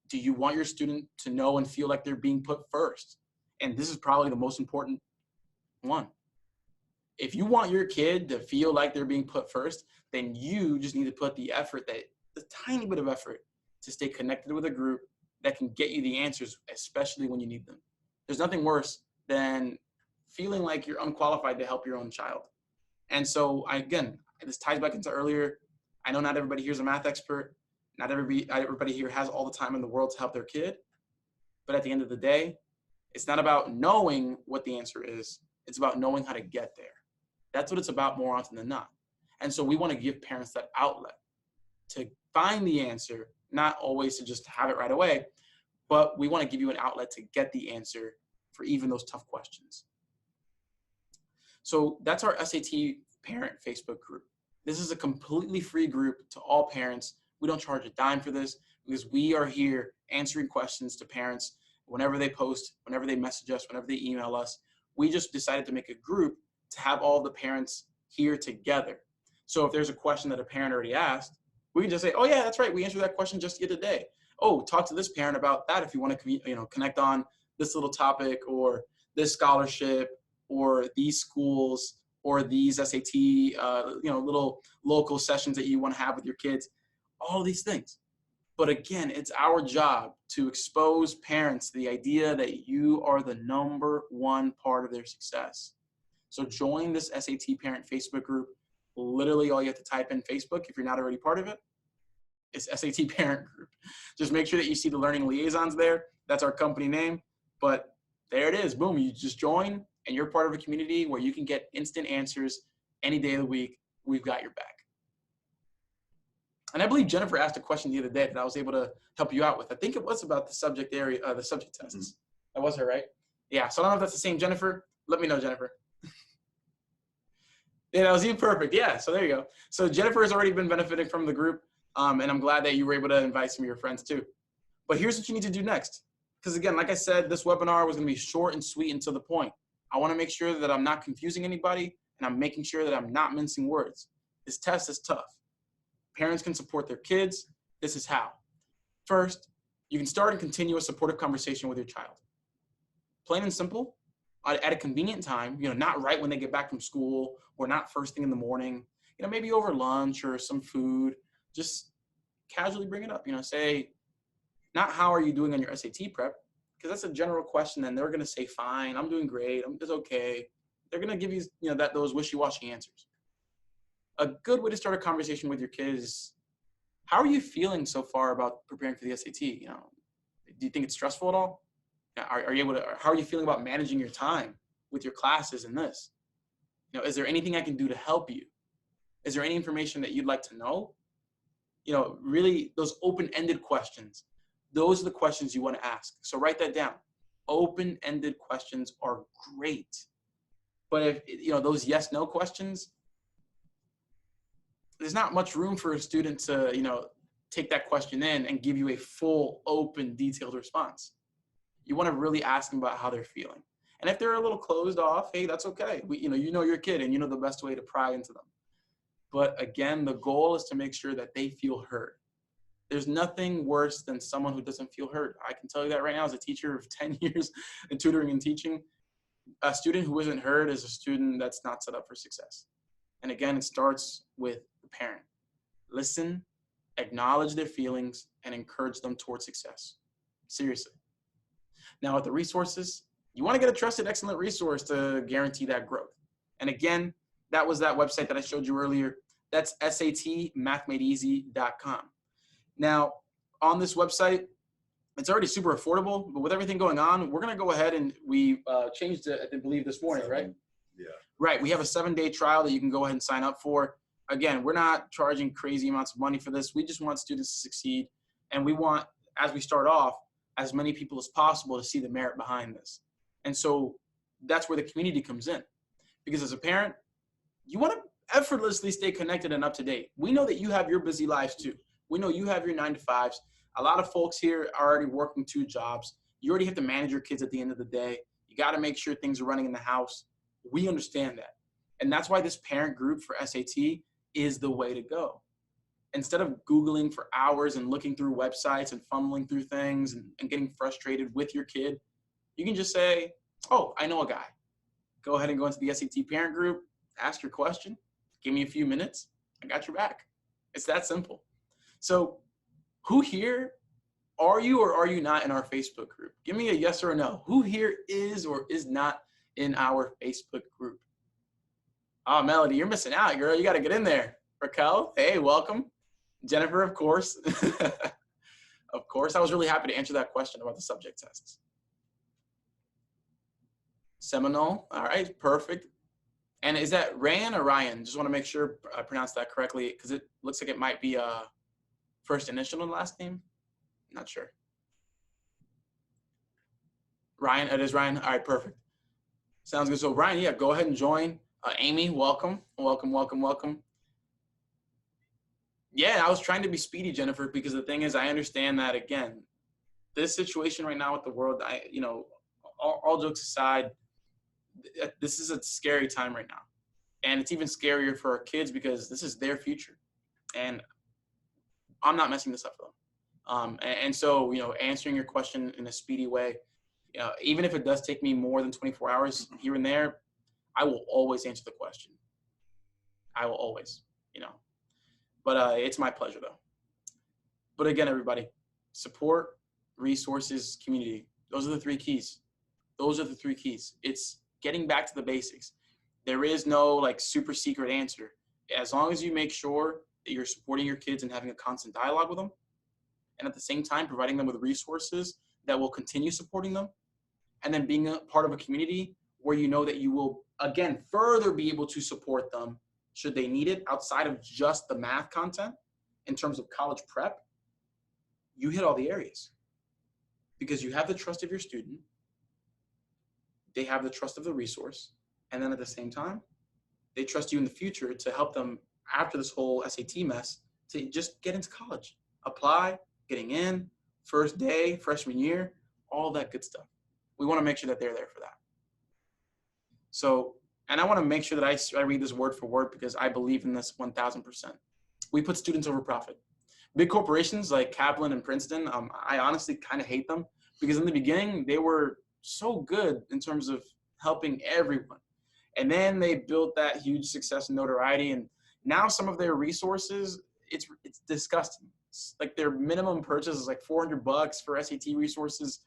Do you want your student to know and feel like they're being put first? And this is probably the most important one. If you want your kid to feel like they're being put first, then you just need to put the effort, the tiny bit of effort, to stay connected with a group that can get you the answers, especially when you need them. There's nothing worse than feeling like you're unqualified to help your own child. And so, again, this ties back into earlier. I know not everybody here is a math expert. Not everybody here has all the time in the world to help their kid. But at the end of the day, it's not about knowing what the answer is. It's about knowing how to get there. That's what it's about more often than not. And so we want to give parents that outlet to find the answer, not always to just have it right away, but we want to give you an outlet to get the answer for even those tough questions. So that's our SAT parent Facebook group. This is a completely free group to all parents. We don't charge a dime for this because we are here answering questions to parents whenever they post, whenever they message us, whenever they email us. We just decided to make a group to have all the parents here together. So if there's a question that a parent already asked, we can just say, oh yeah, that's right, we answered that question just the other day. Oh, talk to this parent about that if you want to connect on this little topic or this scholarship or these schools or these SAT little local sessions that you want to have with your kids, all these things. But again, it's our job to expose parents to the idea that you are the number one part of their success. So join this SAT parent Facebook group. Literally all you have to type in Facebook if you're not already part of it. It's SAT parent group. Just make sure that you see the Learning Liaisons there. That's our company name. But there it is. Boom. You just join and you're part of a community where you can get instant answers any day of the week. We've got your back. And I believe Jennifer asked a question the other day that I was able to help you out with. I think it was about the subject area, the subject tests. Mm-hmm. That was her, right? Yeah. So I don't know if that's the same Jennifer. Let me know, Jennifer. Yeah, that was you. Perfect. Yeah. So there you go. So Jennifer has already been benefiting from the group. And I'm glad that you were able to invite some of your friends too. But here's what you need to do next. Because again, like I said, this webinar was going to be short and sweet and to the point. I want to make sure that I'm not confusing anybody and I'm making sure that I'm not mincing words. This test is tough. Parents can support their kids. This is how. First, you can start and continue a supportive conversation with your child. Plain and simple, at a convenient time, not right when they get back from school or not first thing in the morning, maybe over lunch or some food. Just casually bring it up, say, not how are you doing on your SAT prep, because that's a general question and they're going to say, fine, I'm doing great, it's okay. They're going to give you, those wishy-washy answers. A good way to start a conversation with your kids is, how are you feeling so far about preparing for the SAT? Do you think it's stressful at all? Are you able to, how are you feeling about managing your time with your classes and this? Is there anything I can do to help you? Is there any information that you'd like to know? Really those open-ended questions, those are the questions you want to ask. So write that down. Open-ended questions are great. But if, those yes-no questions, there's not much room for a student to, take that question in and give you a full, open, detailed response. You want to really ask them about how they're feeling. And if they're a little closed off, hey, that's okay. You know your kid and you know the best way to pry into them. But again, the goal is to make sure that they feel heard. There's nothing worse than someone who doesn't feel heard. I can tell you that right now as a teacher of 10 years in tutoring and teaching. A student who isn't heard is a student that's not set up for success. And again, it starts with the parent. Listen, acknowledge their feelings, and encourage them towards success. Seriously. Now, with the resources, you want to get a trusted, excellent resource to guarantee that growth. And again, that was that website that I showed you earlier. That's satmadeeasy.com. Now, on this website, it's already super affordable, but with everything going on, we're going to go ahead and we changed it, I believe, this morning, right? Yeah. Right. We have a 7-day trial that you can go ahead and sign up for. Again, we're not charging crazy amounts of money for this. We just want students to succeed. And we want, as we start off, as many people as possible to see the merit behind this. And so that's where the community comes in. Because as a parent, you want to effortlessly stay connected and up to date. We know that you have your busy lives too. We know you have your 9-to-5s. A lot of folks here are already working 2 jobs. You already have to manage your kids at the end of the day. You got to make sure things are running in the house. We understand that. And that's why this parent group for SAT is the way to go. Instead of Googling for hours and looking through websites and fumbling through things and getting frustrated with your kid, you can just say, oh, I know a guy. Go ahead and go into the SAT parent group, ask your question, give me a few minutes, I got your back. It's that simple. So who here are you or are you not in our Facebook group? Give me a yes or a no. Who here is or is not in our Facebook group? Oh, Melody, you're missing out, girl. You got to get in there. Raquel, hey, welcome. Jennifer, of course. Of course. I was really happy to answer that question about the subject tests. Seminole. All right, perfect. And is that Ryan or Ryan? Just want to make sure I pronounced that correctly because it looks like it might be a first initial and last name. Not sure. Ryan, it is Ryan. All right, perfect. Sounds good. So Ryan, yeah, go ahead and join. Amy, welcome. Welcome, welcome, welcome. Yeah, I was trying to be speedy, Jennifer, because the thing is, I understand that, again, this situation right now with the world, all jokes aside, this is a scary time right now. And it's even scarier for our kids because this is their future. And I'm not messing this up for them. And so, answering your question in a speedy way, even if it does take me more than 24 hours here and there, I will always answer the question. I will always, But it's my pleasure, though. But again, everybody, support, resources, community. Those are the three keys. Those are the three keys. It's getting back to the basics. There is no super secret answer. As long as you make sure that you're supporting your kids and having a constant dialogue with them, and at the same time providing them with resources that will continue supporting them, and then being a part of a community where you know that you will, again, further be able to support them should they need it outside of just the math content in terms of college prep, you hit all the areas. Because you have the trust of your student, they have the trust of the resource, and then at the same time, they trust you in the future to help them after this whole SAT mess to just get into college, apply, getting in, first day, freshman year, all that good stuff. We want to make sure that they're there for that. So, and I want to make sure that I read this word for word because I believe in this 1000%. We put students over profit. Big corporations like Kaplan and Princeton, I honestly kind of hate them because in the beginning, they were so good in terms of helping everyone. And then they built that huge success and notoriety. And now some of their resources, it's disgusting. It's like their minimum purchase is like $400 for SAT resources.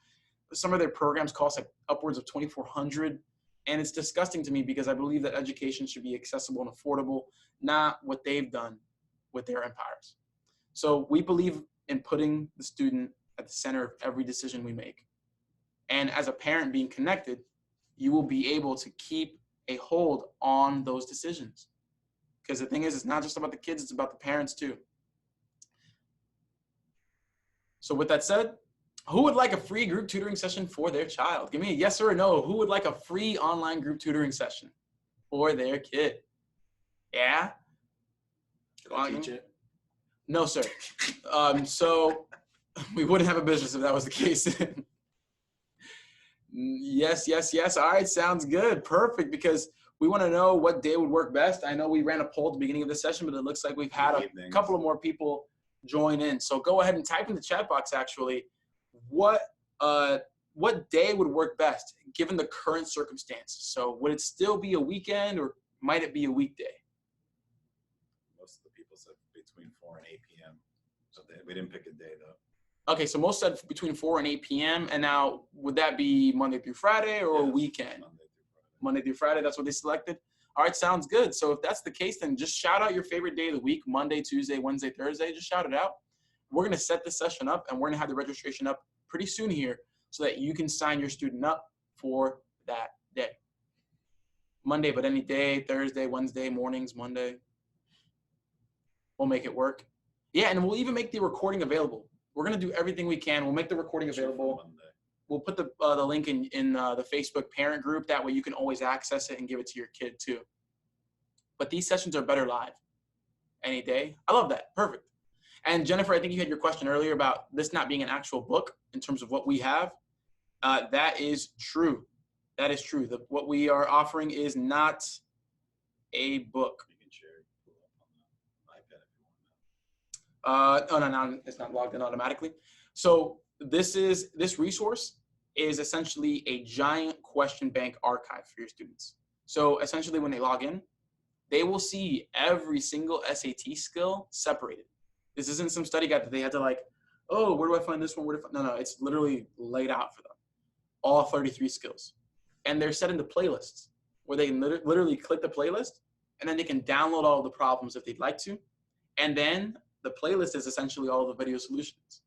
Some of their programs cost like upwards of $2,400. And it's disgusting to me because I believe that education should be accessible and affordable, not what they've done with their empires. So we believe in putting the student at the center of every decision we make. And as a parent being connected, you will be able to keep a hold on those decisions. Because the thing is, it's not just about the kids, it's about the parents too. So with that said, who would like a free group tutoring session for their child? Give me a yes or a no. Who would like a free online group tutoring session for their kid? Yeah? Should I teach it? No, sir. So we wouldn't have a business if that was the case. Yes. All right, sounds good. Perfect, because we want to know what day would work best. I know we ran a poll at the beginning of the session, but it looks like we've had a couple of more people join in. So go ahead and type in the chat box, actually, what day would work best given the current circumstances. So would it still be a weekend or might it be a weekday? Most of the people said between 4 and 8 p.m. So we didn't pick a day, though. Okay, so most said between 4 and 8 p.m. And now, would that be Monday through Friday or a weekend? Monday through Friday, that's what they selected? All right, sounds good. So if that's the case, then just shout out your favorite day of the week, Monday, Tuesday, Wednesday, Thursday. Just shout it out. We're going to set this session up, and we're going to have the registration up pretty soon here so that you can sign your student up for that day. Monday, but any day, Thursday, Wednesday, mornings, Monday. We'll make it work. Yeah, and we'll even make the recording available. We're going to do everything we can. We'll make the recording available. We'll put the link in the Facebook parent group. That way you can always access it and give it to your kid too. But these sessions are better live any day. I love that. Perfect. And Jennifer, I think you had your question earlier about this not being an actual book in terms of what we have. That is true. That is true. What we are offering is not a book. You can share it on the iPad if you want. No, it's not logged in automatically. So this resource is essentially a giant question bank archive for your students. So essentially when they log in, they will see every single SAT skill separated. This isn't some study guide that they had to oh, where do I find this one? No, it's literally laid out for them. All 33 skills. And they're set into playlists where they literally click the playlist and then they can download all the problems if they'd like to. And then the playlist is essentially all the video solutions.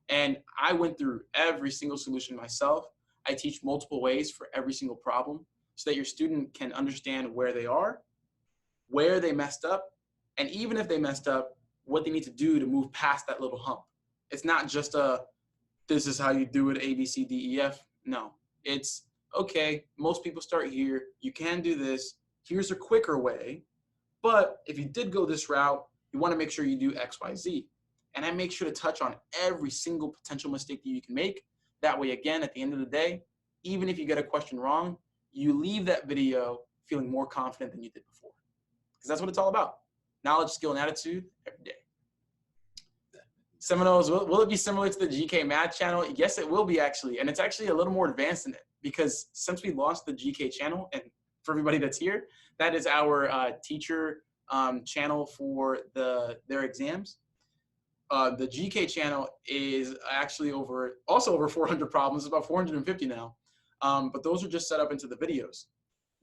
And I went through every single solution myself. I teach multiple ways for every single problem so that your student can understand where they are, where they messed up, and even if they messed up, what they need to do to move past that little hump. It's not just this is how you do it, A, B, C, D, E, F. No, it's, okay, most people start here. You can do this. Here's a quicker way. But if you did go this route, You want to make sure you do X, Y, Z. And I make sure to touch on every single potential mistake that you can make. That way, again, at the end of the day, even if you get a question wrong, you leave that video feeling more confident than you did before. Because that's what it's all about. Knowledge, skill, and attitude every day. Seminoles, will it be similar to the GK Math channel? Yes, it will be actually. And it's actually a little more advanced than it, because since we launched the GK channel, and for everybody that's here, that is our teacher channel for their exams. The GK channel is actually also over 400 problems. It's about 450 now. But those are just set up into the videos.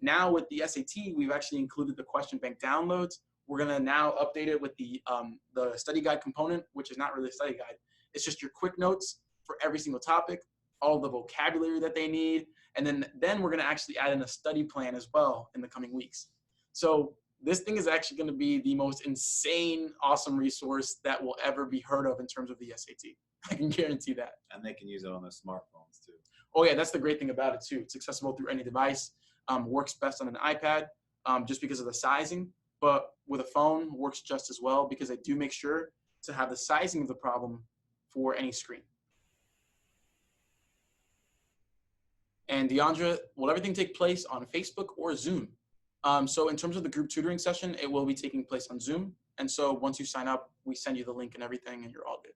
Now with the SAT, we've actually included the question bank downloads. We're gonna now update it with the study guide component, which is not really a study guide. It's just your quick notes for every single topic, all the vocabulary that they need, and then we're gonna actually add in a study plan as well in the coming weeks. So this thing is actually gonna be the most insane, awesome resource that will ever be heard of in terms of the SAT. I can guarantee that. And they can use it on their smartphones too. Oh yeah, that's the great thing about it too. It's accessible through any device. Works best on an iPad just because of the sizing, but with a phone works just as well, because I do make sure to have the sizing of the problem for any screen. And Deandra, will everything take place on Facebook or Zoom? So in terms of the group tutoring session, it will be taking place on Zoom. And so once you sign up, we send you the link and everything, and you're all good.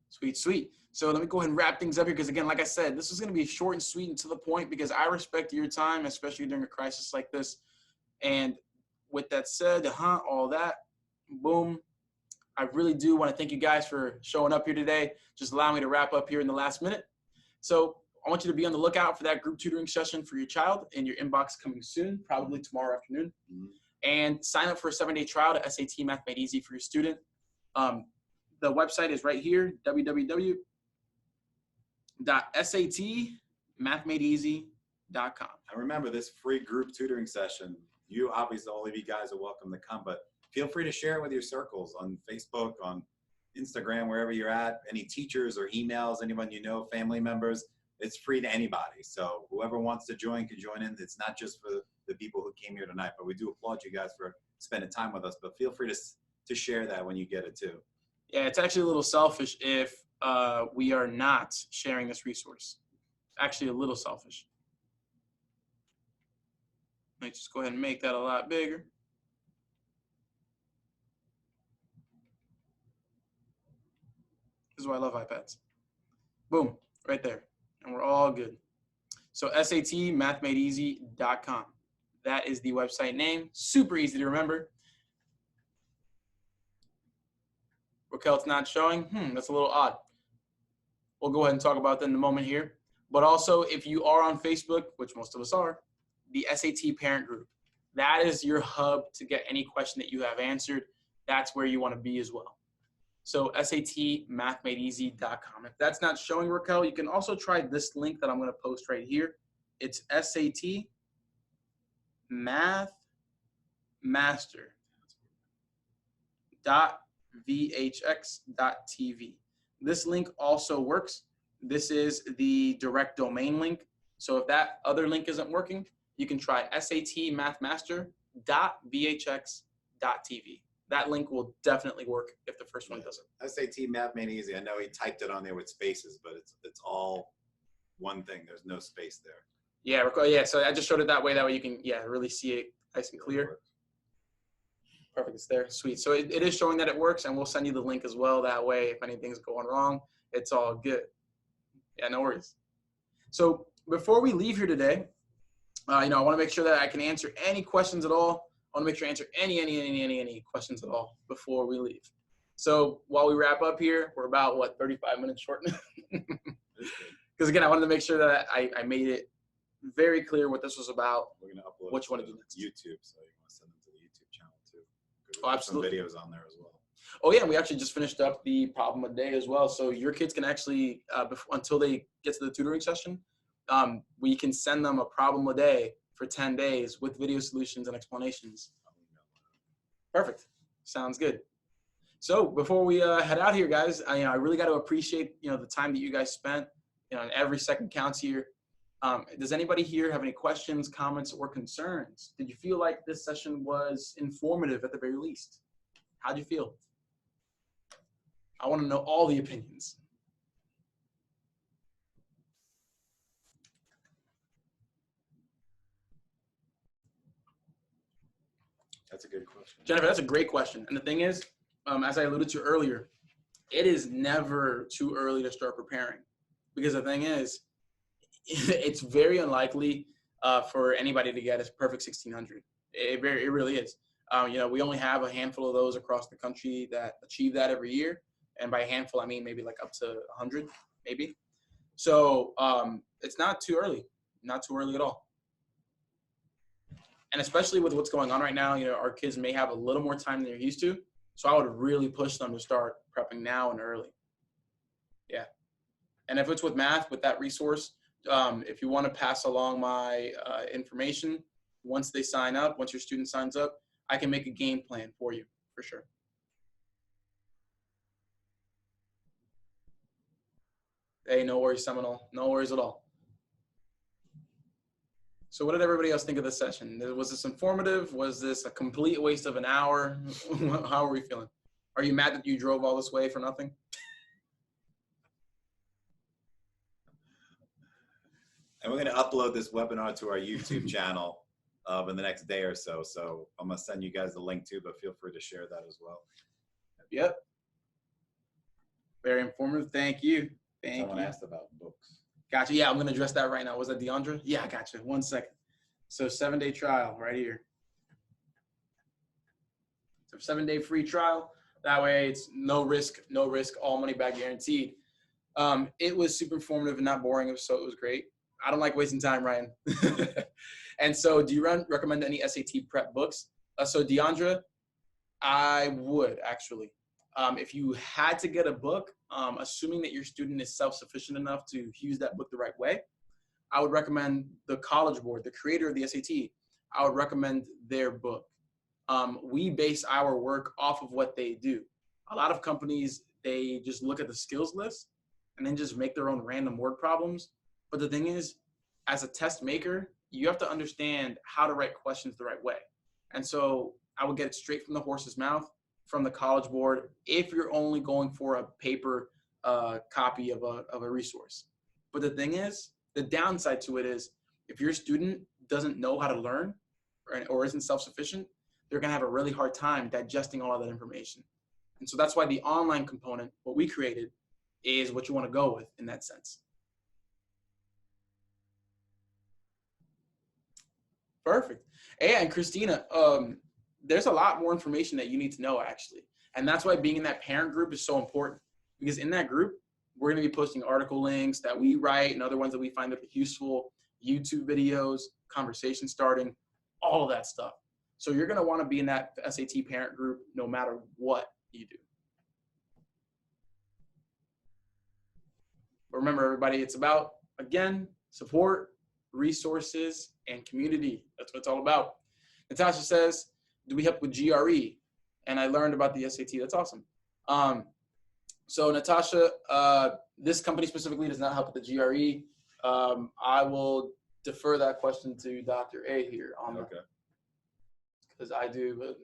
Sweet, sweet. So let me go ahead and wrap things up here, because again, like I said, this is going to be short and sweet and to the point, because I respect your time, especially during a crisis like this. And with that said, all that, boom. I really do want to thank you guys for showing up here today. Just allow me to wrap up here in the last minute. So I want you to be on the lookout for that group tutoring session for your child in your inbox coming soon, probably tomorrow afternoon. And sign up for a 7-day trial to SAT Math Made Easy for your student. The website is right here, www.satmathmadeeasy.com. And remember, this free group tutoring session, you obviously, all of you guys are welcome to come, but feel free to share it with your circles on Facebook, on Instagram, wherever you're at. Any teachers or emails, anyone you know, family members, it's free to anybody. So whoever wants to join can join in. It's not just for the people who came here tonight, but we do applaud you guys for spending time with us. But feel free to share that when you get it too. Yeah, it's actually a little selfish if we are not sharing this resource. Actually, a little selfish. Let me just go ahead and make that a lot bigger. This is why I love iPads. Boom, right there. And we're all good. So satmathmadeeasy.com. That is the website name. Super easy to remember. Raquel, it's not showing. That's a little odd. We'll go ahead and talk about that in a moment here. But also, if you are on Facebook, which most of us are, the SAT parent group, that is your hub to get any question that you have answered. That's where you want to be as well. So satmathmadeeasy.com. If that's not showing, Raquel, you can also try this link that I'm going to post right here. It's satmathmaster.vhx.tv. This link also works. This is the direct domain link. So if that other link isn't working, you can try satmathmaster.vhx.tv. That link will definitely work if the first one doesn't. SAT Math Made Easy. I know he typed it on there with spaces, but it's all one thing. There's no space there. Yeah, yeah. So I just showed it that way. That way you can, really see it nice and clear. Perfect. It's there. Sweet. So it is showing that it works, and we'll send you the link as well. That way, if anything's going wrong, it's all good. Yeah, no worries. So before we leave here today, I want to make sure that I can answer any questions at all. I want to make sure I answer any questions at all before we leave. So while we wrap up here, we're about, 35 minutes short? Because again, I wanted to make sure that I made it very clear what this was about. We're going to upload what you want to do next. YouTube, so you want to send them to the YouTube channel too. Oh, absolutely. Some videos on there as well. Oh yeah, and we actually just finished up the problem a day as well. So your kids can actually, until they get to the tutoring session, we can send them a problem a day for 10 days with video solutions and explanations. Perfect. Sounds good. So before we head out here, guys, I really got to appreciate, the time that you guys spent. And every second counts here. Does anybody here have any questions, comments, or concerns? Did you feel like this session was informative at the very least? How'd you feel? I want to know all the opinions. That's a good question. Jennifer, that's a great question. And the thing is, as I alluded to earlier, it is never too early to start preparing. Because the thing is, it's very unlikely for anybody to get a perfect 1600. It really is. We only have a handful of those across the country that achieve that every year. And by a handful, I mean maybe like up to 100, maybe. So it's not too early, not too early at all. And especially with what's going on right now, our kids may have a little more time than they're used to. So I would really push them to start prepping now and early. Yeah. And if it's with math, with that resource, if you want to pass along my information, once they sign up, once your student signs up, I can make a game plan for you, for sure. Hey, no worries, Seminole. No worries at all. So what did everybody else think of this session? Was this informative? Was this a complete waste of an hour? How are we feeling? Are you mad that you drove all this way for nothing? And we're going to upload this webinar to our YouTube channel in the next day or so. So I'm going to send you guys the link too, but feel free to share that as well. Yep. Very informative. Thank you. Someone asked about books. Gotcha. Yeah, I'm going to address that right now. Was that Deandra? Yeah, I gotcha. 1 second. So 7-day trial right here. So 7-day free trial. That way it's no risk, all money back guaranteed. It was super informative and not boring, so it was great. I don't like wasting time, Ryan. And so do you recommend any SAT prep books? So Deandra, I would actually. If you had to get a book, assuming that your student is self-sufficient enough to use that book the right way, I would recommend the College Board, the creator of the SAT. I would recommend their book. We base our work off of what they do. A lot of companies, they just look at the skills list and then just make their own random word problems. But the thing is, as a test maker, you have to understand how to write questions the right way. And so I would get it straight from the horse's mouth, from the College Board, if you're only going for a paper copy of a resource. But the thing is, the downside to it is, if your student doesn't know how to learn or isn't self-sufficient, they're going to have a really hard time digesting all of that information. And so that's why the online component, what we created, is what you want to go with in that sense. Perfect. And Christina, there's a lot more information that you need to know, actually. And that's why being in that parent group is so important. Because in that group, we're going to be posting article links that we write and other ones that we find that are useful, YouTube videos, conversation starting, all of that stuff. So you're going to want to be in that SAT parent group no matter what you do. But remember, everybody, it's about, again, support, resources, and community. That's what it's all about. Natasha says, do we help with GRE? And I learned about the SAT. That's awesome. So Natasha, this company specifically does not help with the GRE. I will defer that question to Dr. A here on Okay. Because I do.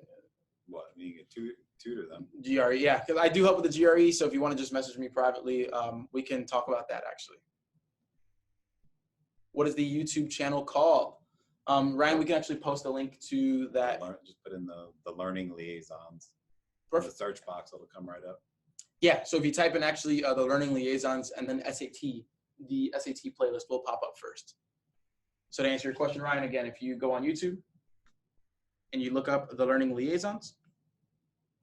What? You get tutor them? GRE, yeah. Because I do help with the GRE. So if you want to just message me privately, we can talk about that actually. What is the YouTube channel called? Ryan, we can actually post a link to that. Just put in the Learning Liaisons. Perfect. In the search box, it'll come right up. Yeah, so if you type in actually the Learning Liaisons and then SAT, the SAT playlist will pop up first. So to answer your question, Ryan, again, if you go on YouTube and you look up the Learning Liaisons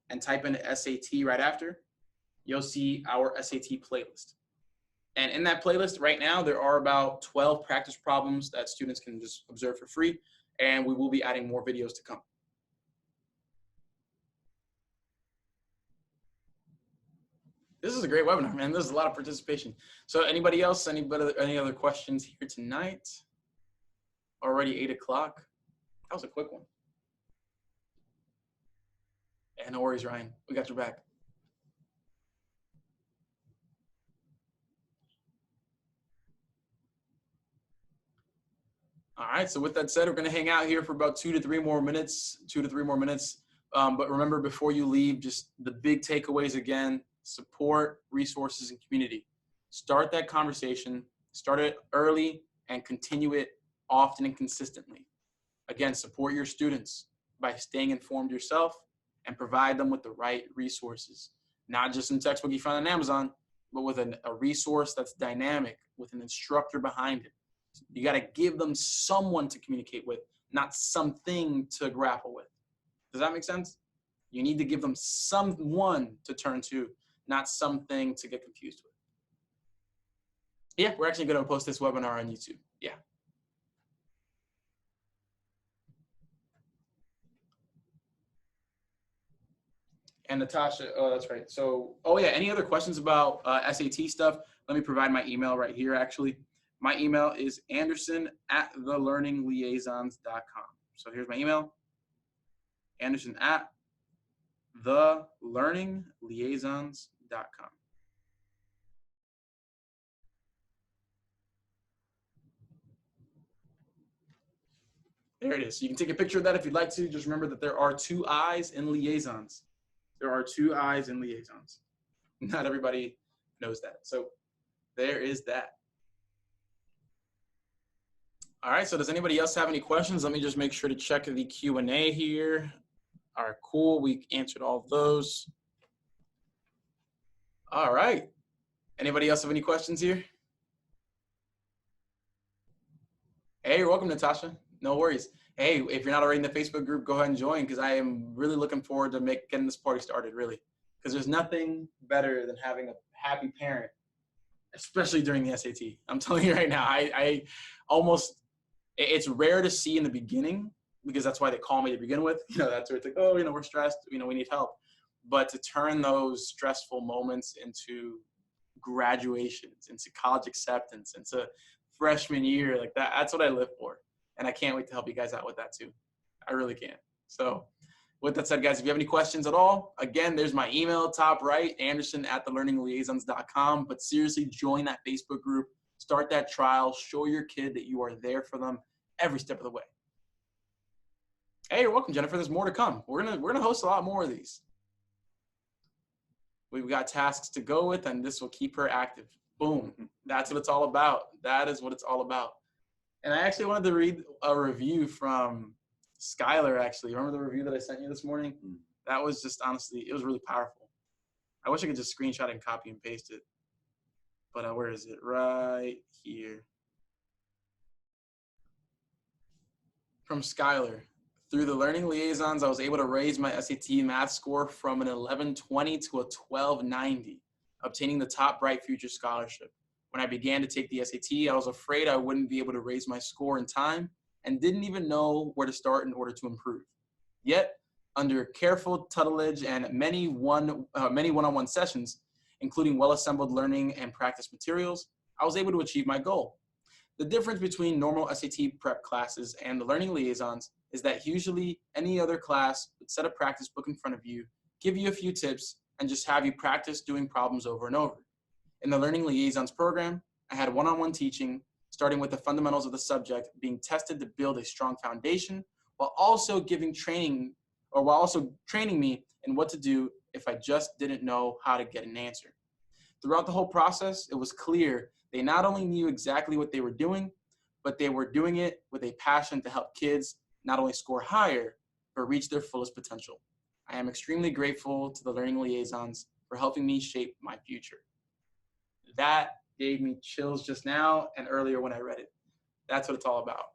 and type in SAT right after, you'll see our SAT playlist. And in that playlist right now, there are about 12 practice problems that students can just observe for free, and we will be adding more videos to come. This is a great webinar, man. There's a lot of participation. So anybody else, any other questions here tonight? Already 8 o'clock. That was a quick one. Yeah, no worries, Ryan. We got your back. right, so with that said, we're going to hang out here for about 2 to 3 more minutes, but remember, before you leave, just the big takeaways again: support, resources, and community. Start that conversation, start it early, and continue it often and consistently. Again, support your students by staying informed yourself and provide them with the right resources, not just in textbook you find on Amazon, but with a resource that's dynamic, with an instructor behind it. You got to give them someone to communicate with, not something to grapple with. Does that make sense? You need to give them someone to turn to, not something to get confused with. Yeah, we're actually going to post this webinar on YouTube. Yeah. And Natasha, oh, that's right. So, oh yeah, any other questions about SAT stuff? Let me provide my email right here, actually. My email is anderson@thelearningliaisons.com. So here's my email, anderson@thelearningliaisons.com. There it is. So you can take a picture of that if you'd like to. Just remember that there are 2 I's in liaisons. There are 2 I's in liaisons. Not everybody knows that. So there is that. All right, so does anybody else have any questions? Let me just make sure to check the Q&A here. All right, cool. We answered all of those. All right. Anybody else have any questions here? Hey, you're welcome, Natasha. No worries. Hey, if you're not already in the Facebook group, go ahead and join, because I am really looking forward to getting this party started, really. Because there's nothing better than having a happy parent, especially during the SAT. I'm telling you right now, I almost, it's rare to see in the beginning, because that's why they call me to begin with. You know, that's where it's like, oh, we're stressed, we need help. But to turn those stressful moments into graduations, into college acceptance, into freshman year, like that's what I live for. And I can't wait to help you guys out with that too. I really can. So with that said, guys, if you have any questions at all, again, there's my email, top right, anderson@thelearningliaisons.com. But seriously, join that Facebook group, start that trial, show your kid that you are there for them every step of the way. Hey, you're welcome, Jennifer. There's more to come. We're gonna host a lot more of these. We've got tasks to go with, and this will keep her active. Boom. That's what it's all about. That is what it's all about. And I actually wanted to read a review from Skylar, actually. Remember the review that I sent you this morning? That was just, honestly, it was really powerful. I wish I could just screenshot and copy and paste it. But where is it? Right here. From Skylar. Through the Learning Liaisons, I was able to raise my SAT math score from an 1120 to a 1290, obtaining the top Bright Future Scholarship. When I began to take the SAT, I was afraid I wouldn't be able to raise my score in time and didn't even know where to start in order to improve. Yet, under careful tutelage and many one-on-one sessions, including well-assembled learning and practice materials, I was able to achieve my goal. The difference between normal SAT prep classes and the Learning Liaisons is that usually any other class would set a practice book in front of you, give you a few tips, and just have you practice doing problems over and over. In the Learning Liaisons program, I had one-on-one teaching, starting with the fundamentals of the subject, being tested to build a strong foundation, while also training me in what to do if I just didn't know how to get an answer. Throughout the whole process, it was clear they not only knew exactly what they were doing, but they were doing it with a passion to help kids not only score higher, but reach their fullest potential. I am extremely grateful to the Learning Liaisons for helping me shape my future. That gave me chills just now and earlier when I read it. That's what it's all about.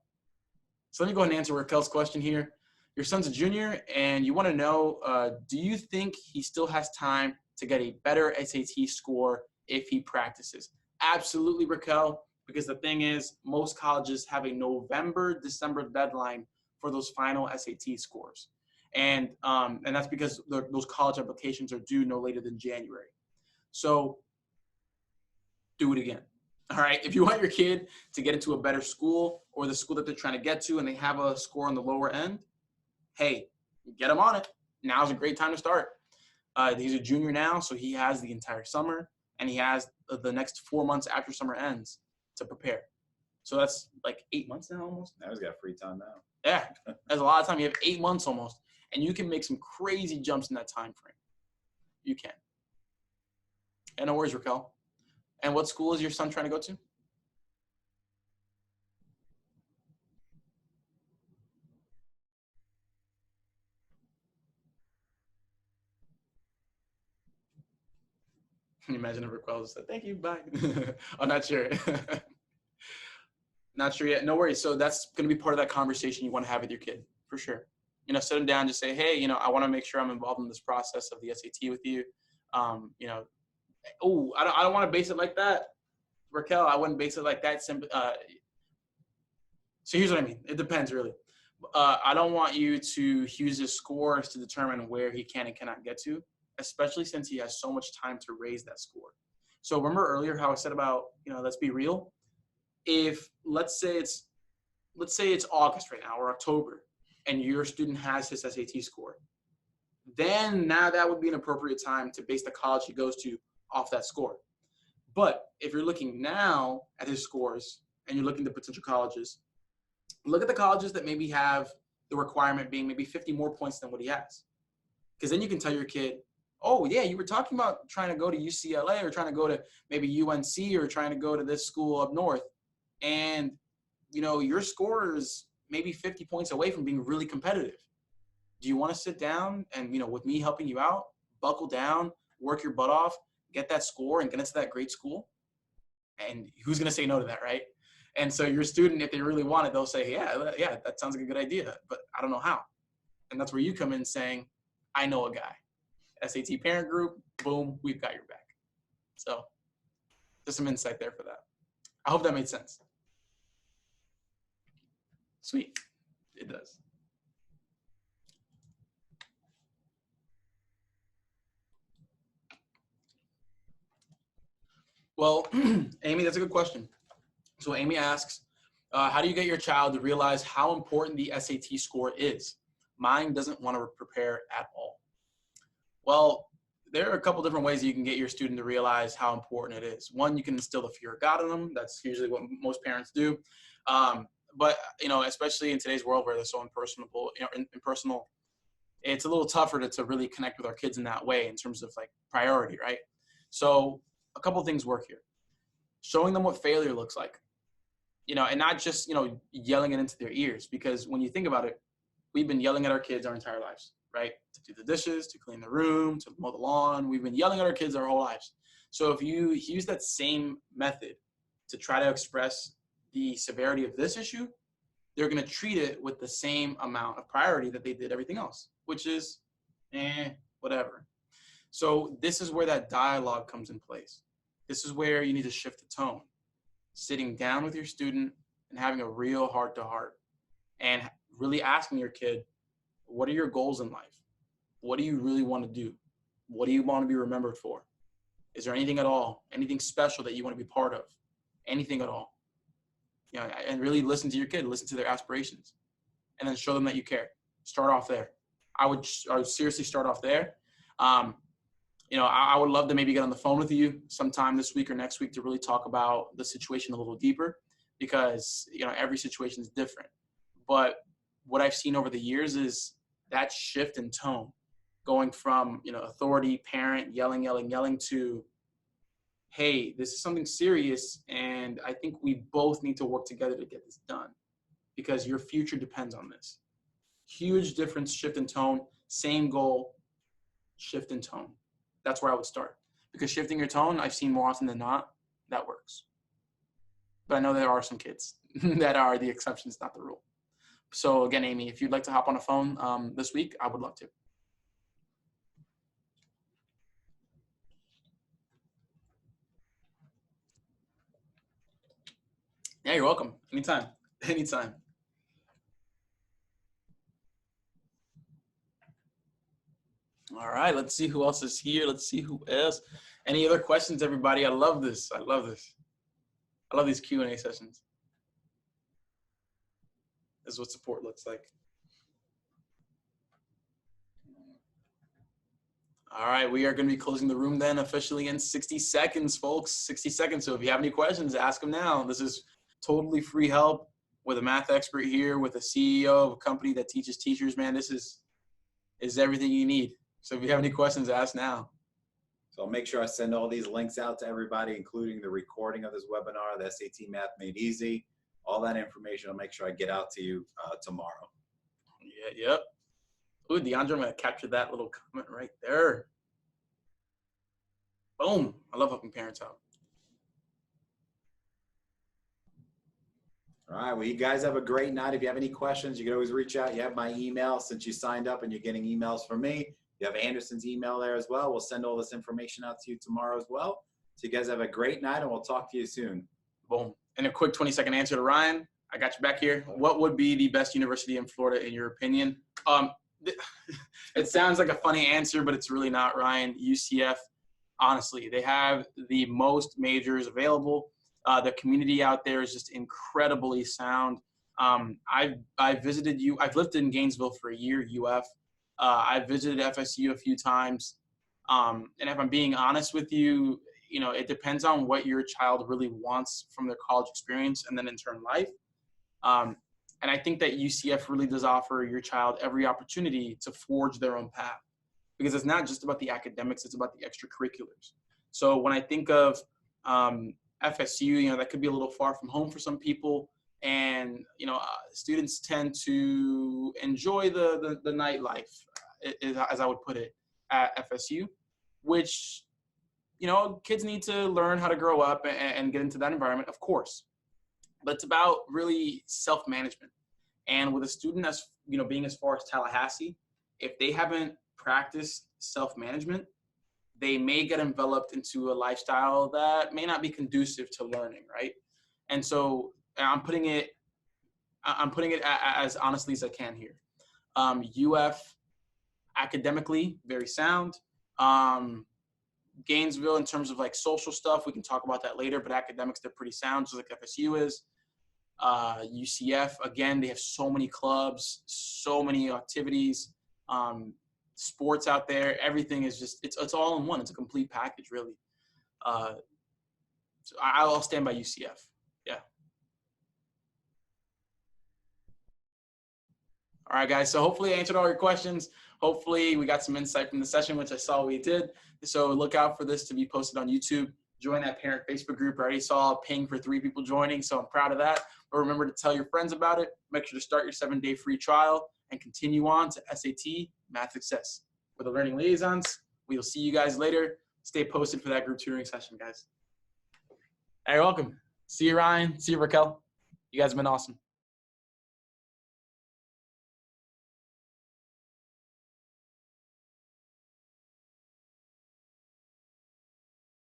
So let me go ahead and answer Raquel's question here. Your son's a junior and you want to know, do you think he still has time to get a better SAT score if he practices? Absolutely, Raquel, because the thing is, most colleges have a November, December deadline for those final SAT scores. And that's because those college applications are due no later than January. So do it again. All right. If you want your kid to get into a better school or the school that they're trying to get to and they have a score on the lower end, hey, get them on it. Now's a great time to start. He's a junior now, so he has the entire summer and he has the next 4 months after summer ends to prepare. So that's like 8 months now almost. Now he's got free time now. Yeah, that's a lot of time. You have 8 months almost, and you can make some crazy jumps in that time frame. You can. And no worries, Raquel. And what school is your son trying to go to? Can you imagine if Raquel said, thank you, bye? I'm not sure. Not sure yet. No worries. So that's going to be part of that conversation you want to have with your kid, for sure. You know, sit them down, just say, hey, you know, I want to make sure I'm involved in this process of the SAT with you. You know, oh, I don't want to base it like that. Raquel, I wouldn't base it like that. So here's what I mean. It depends, really. I don't want you to use his scores to determine where he can and cannot get to, especially since he has so much time to raise that score. So remember earlier how I said about, you know, let's be real. If let's say it's August right now or October, and your student has his SAT score, then now that would be an appropriate time to base the college he goes to off that score. But if you're looking now at his scores and you're looking at potential colleges, look at the colleges that maybe have the requirement being maybe 50 more points than what he has. Because then you can tell your kid, oh, yeah, you were talking about trying to go to UCLA or trying to go to maybe UNC or trying to go to this school up north. And, you know, your score is maybe 50 points away from being really competitive. Do you want to sit down and, you know, with me helping you out, buckle down, work your butt off, get that score and get into that great school? And who's going to say no to that, right? And so your student, if they really want it, they'll say, yeah, that sounds like a good idea, but I don't know how. And that's where you come in saying, I know a guy. SAT parent group, boom, we've got your back. So just some insight there for that. I hope that made sense. Sweet. It does. Well, Amy, that's a good question. So Amy asks, how do you get your child to realize how important the SAT score is? Mine doesn't want to prepare at all. Well, there are a couple different ways you can get your student to realize how important it is. One, you can instill the fear of God in them. That's usually what most parents do. But, you know, especially in today's world where they're so impersonable, you know, impersonal, it's a little tougher to really connect with our kids in that way in terms of like priority, right? So a couple things work here. Showing them what failure looks like, you know, and not just, you know, yelling it into their ears, because when you think about it, we've been yelling at our kids our entire lives, right? To do the dishes, to clean the room, to mow the lawn. We've been yelling at our kids our whole lives. So if you use that same method to try to express the severity of this issue, they're going to treat it with the same amount of priority that they did everything else, which is, whatever. So this is where that dialogue comes in place. This is where you need to shift the tone. Sitting down with your student and having a real heart-to-heart and really asking your kid, what are your goals in life? What do you really want to do? What do you want to be remembered for? Is there anything at all, anything special that you want to be part of? Anything at all? You know, and really listen to your kid, listen to their aspirations, and then show them that you care. Start off there. I would seriously start off there. You know, I would love to maybe get on the phone with you sometime this week or next week to really talk about the situation a little deeper, because, you know, every situation is different. But what I've seen over the years is that shift in tone, going from, you know, authority, parent, yelling to, hey, this is something serious, and I think we both need to work together to get this done because your future depends on this. Huge difference, shift in tone, same goal, shift in tone. That's where I would start, because shifting your tone, I've seen more often than not, that works. But I know there are some kids that are the exceptions, not the rule. So again, Amy, if you'd like to hop on a phone this week, I would love to. Yeah, you're welcome. Anytime. Anytime. All right, let's see who else is here. Let's see who else. Any other questions, everybody? I love this. I love this. I love these Q&A sessions. This is what support looks like. All right, we are going to be closing the room then officially in 60 seconds, folks. 60 seconds. So if you have any questions, ask them now. This is totally free help with a math expert here, with a CEO of a company that teaches teachers, man. This is everything you need. So if you have any questions, ask now. So I'll make sure I send all these links out to everybody, including the recording of this webinar, the SAT Math Made Easy, all that information. I'll make sure I get out to you tomorrow. Yeah, yep. Ooh, DeAndre, I'm going to capture that little comment right there. Boom. I love helping parents out. All right. Well, you guys have a great night. If you have any questions, you can always reach out. You have my email since you signed up and you're getting emails from me. You have Anderson's email there as well. We'll send all this information out to you tomorrow as well. So you guys have a great night, and we'll talk to you soon. Boom. And a quick 20-second answer to Ryan. I got you back here. What would be the best university in Florida in your opinion? It sounds like a funny answer, but it's really not, Ryan. UCF, honestly, they have the most majors available. The community out there is just incredibly sound. I've visited you. I've lived in Gainesville for a year, UF. I've visited FSU a few times. And if I'm being honest with you, it depends on what your child really wants from their college experience and then in turn life. And I think that UCF really does offer your child every opportunity to forge their own path, because it's not just about the academics, it's about the extracurriculars. So when I think of FSU, that could be a little far from home for some people. And, students tend to enjoy the nightlife, as I would put it, at FSU, which, kids need to learn how to grow up and get into that environment, of course. But it's about really self-management. And with a student that's, being as far as Tallahassee, if they haven't practiced self-management, they may get enveloped into a lifestyle that may not be conducive to learning, right? And so I'm putting it as honestly as I can here. UF, academically, very sound. Gainesville, in terms of like social stuff, we can talk about that later, but academics, they're pretty sound, just like FSU is. UCF, again, they have so many clubs, so many activities, sports out there. Everything is just, it's all in one. It's a complete package, really. So I'll stand by UCF. Yeah. All right, guys. So hopefully I answered all your questions. Hopefully we got some insight from the session, which I saw we did. So look out for this to be posted on YouTube. Join that parent Facebook group. I already saw a ping for 3 people joining, so I'm proud of that. But remember to tell your friends about it. Make sure to start your 7-day free trial and continue on to SAT Math Success. With the Learning Liaisons, we will see you guys later. Stay posted for that group tutoring session, guys. Hey, welcome. See you, Ryan. See you, Raquel. You guys have been awesome.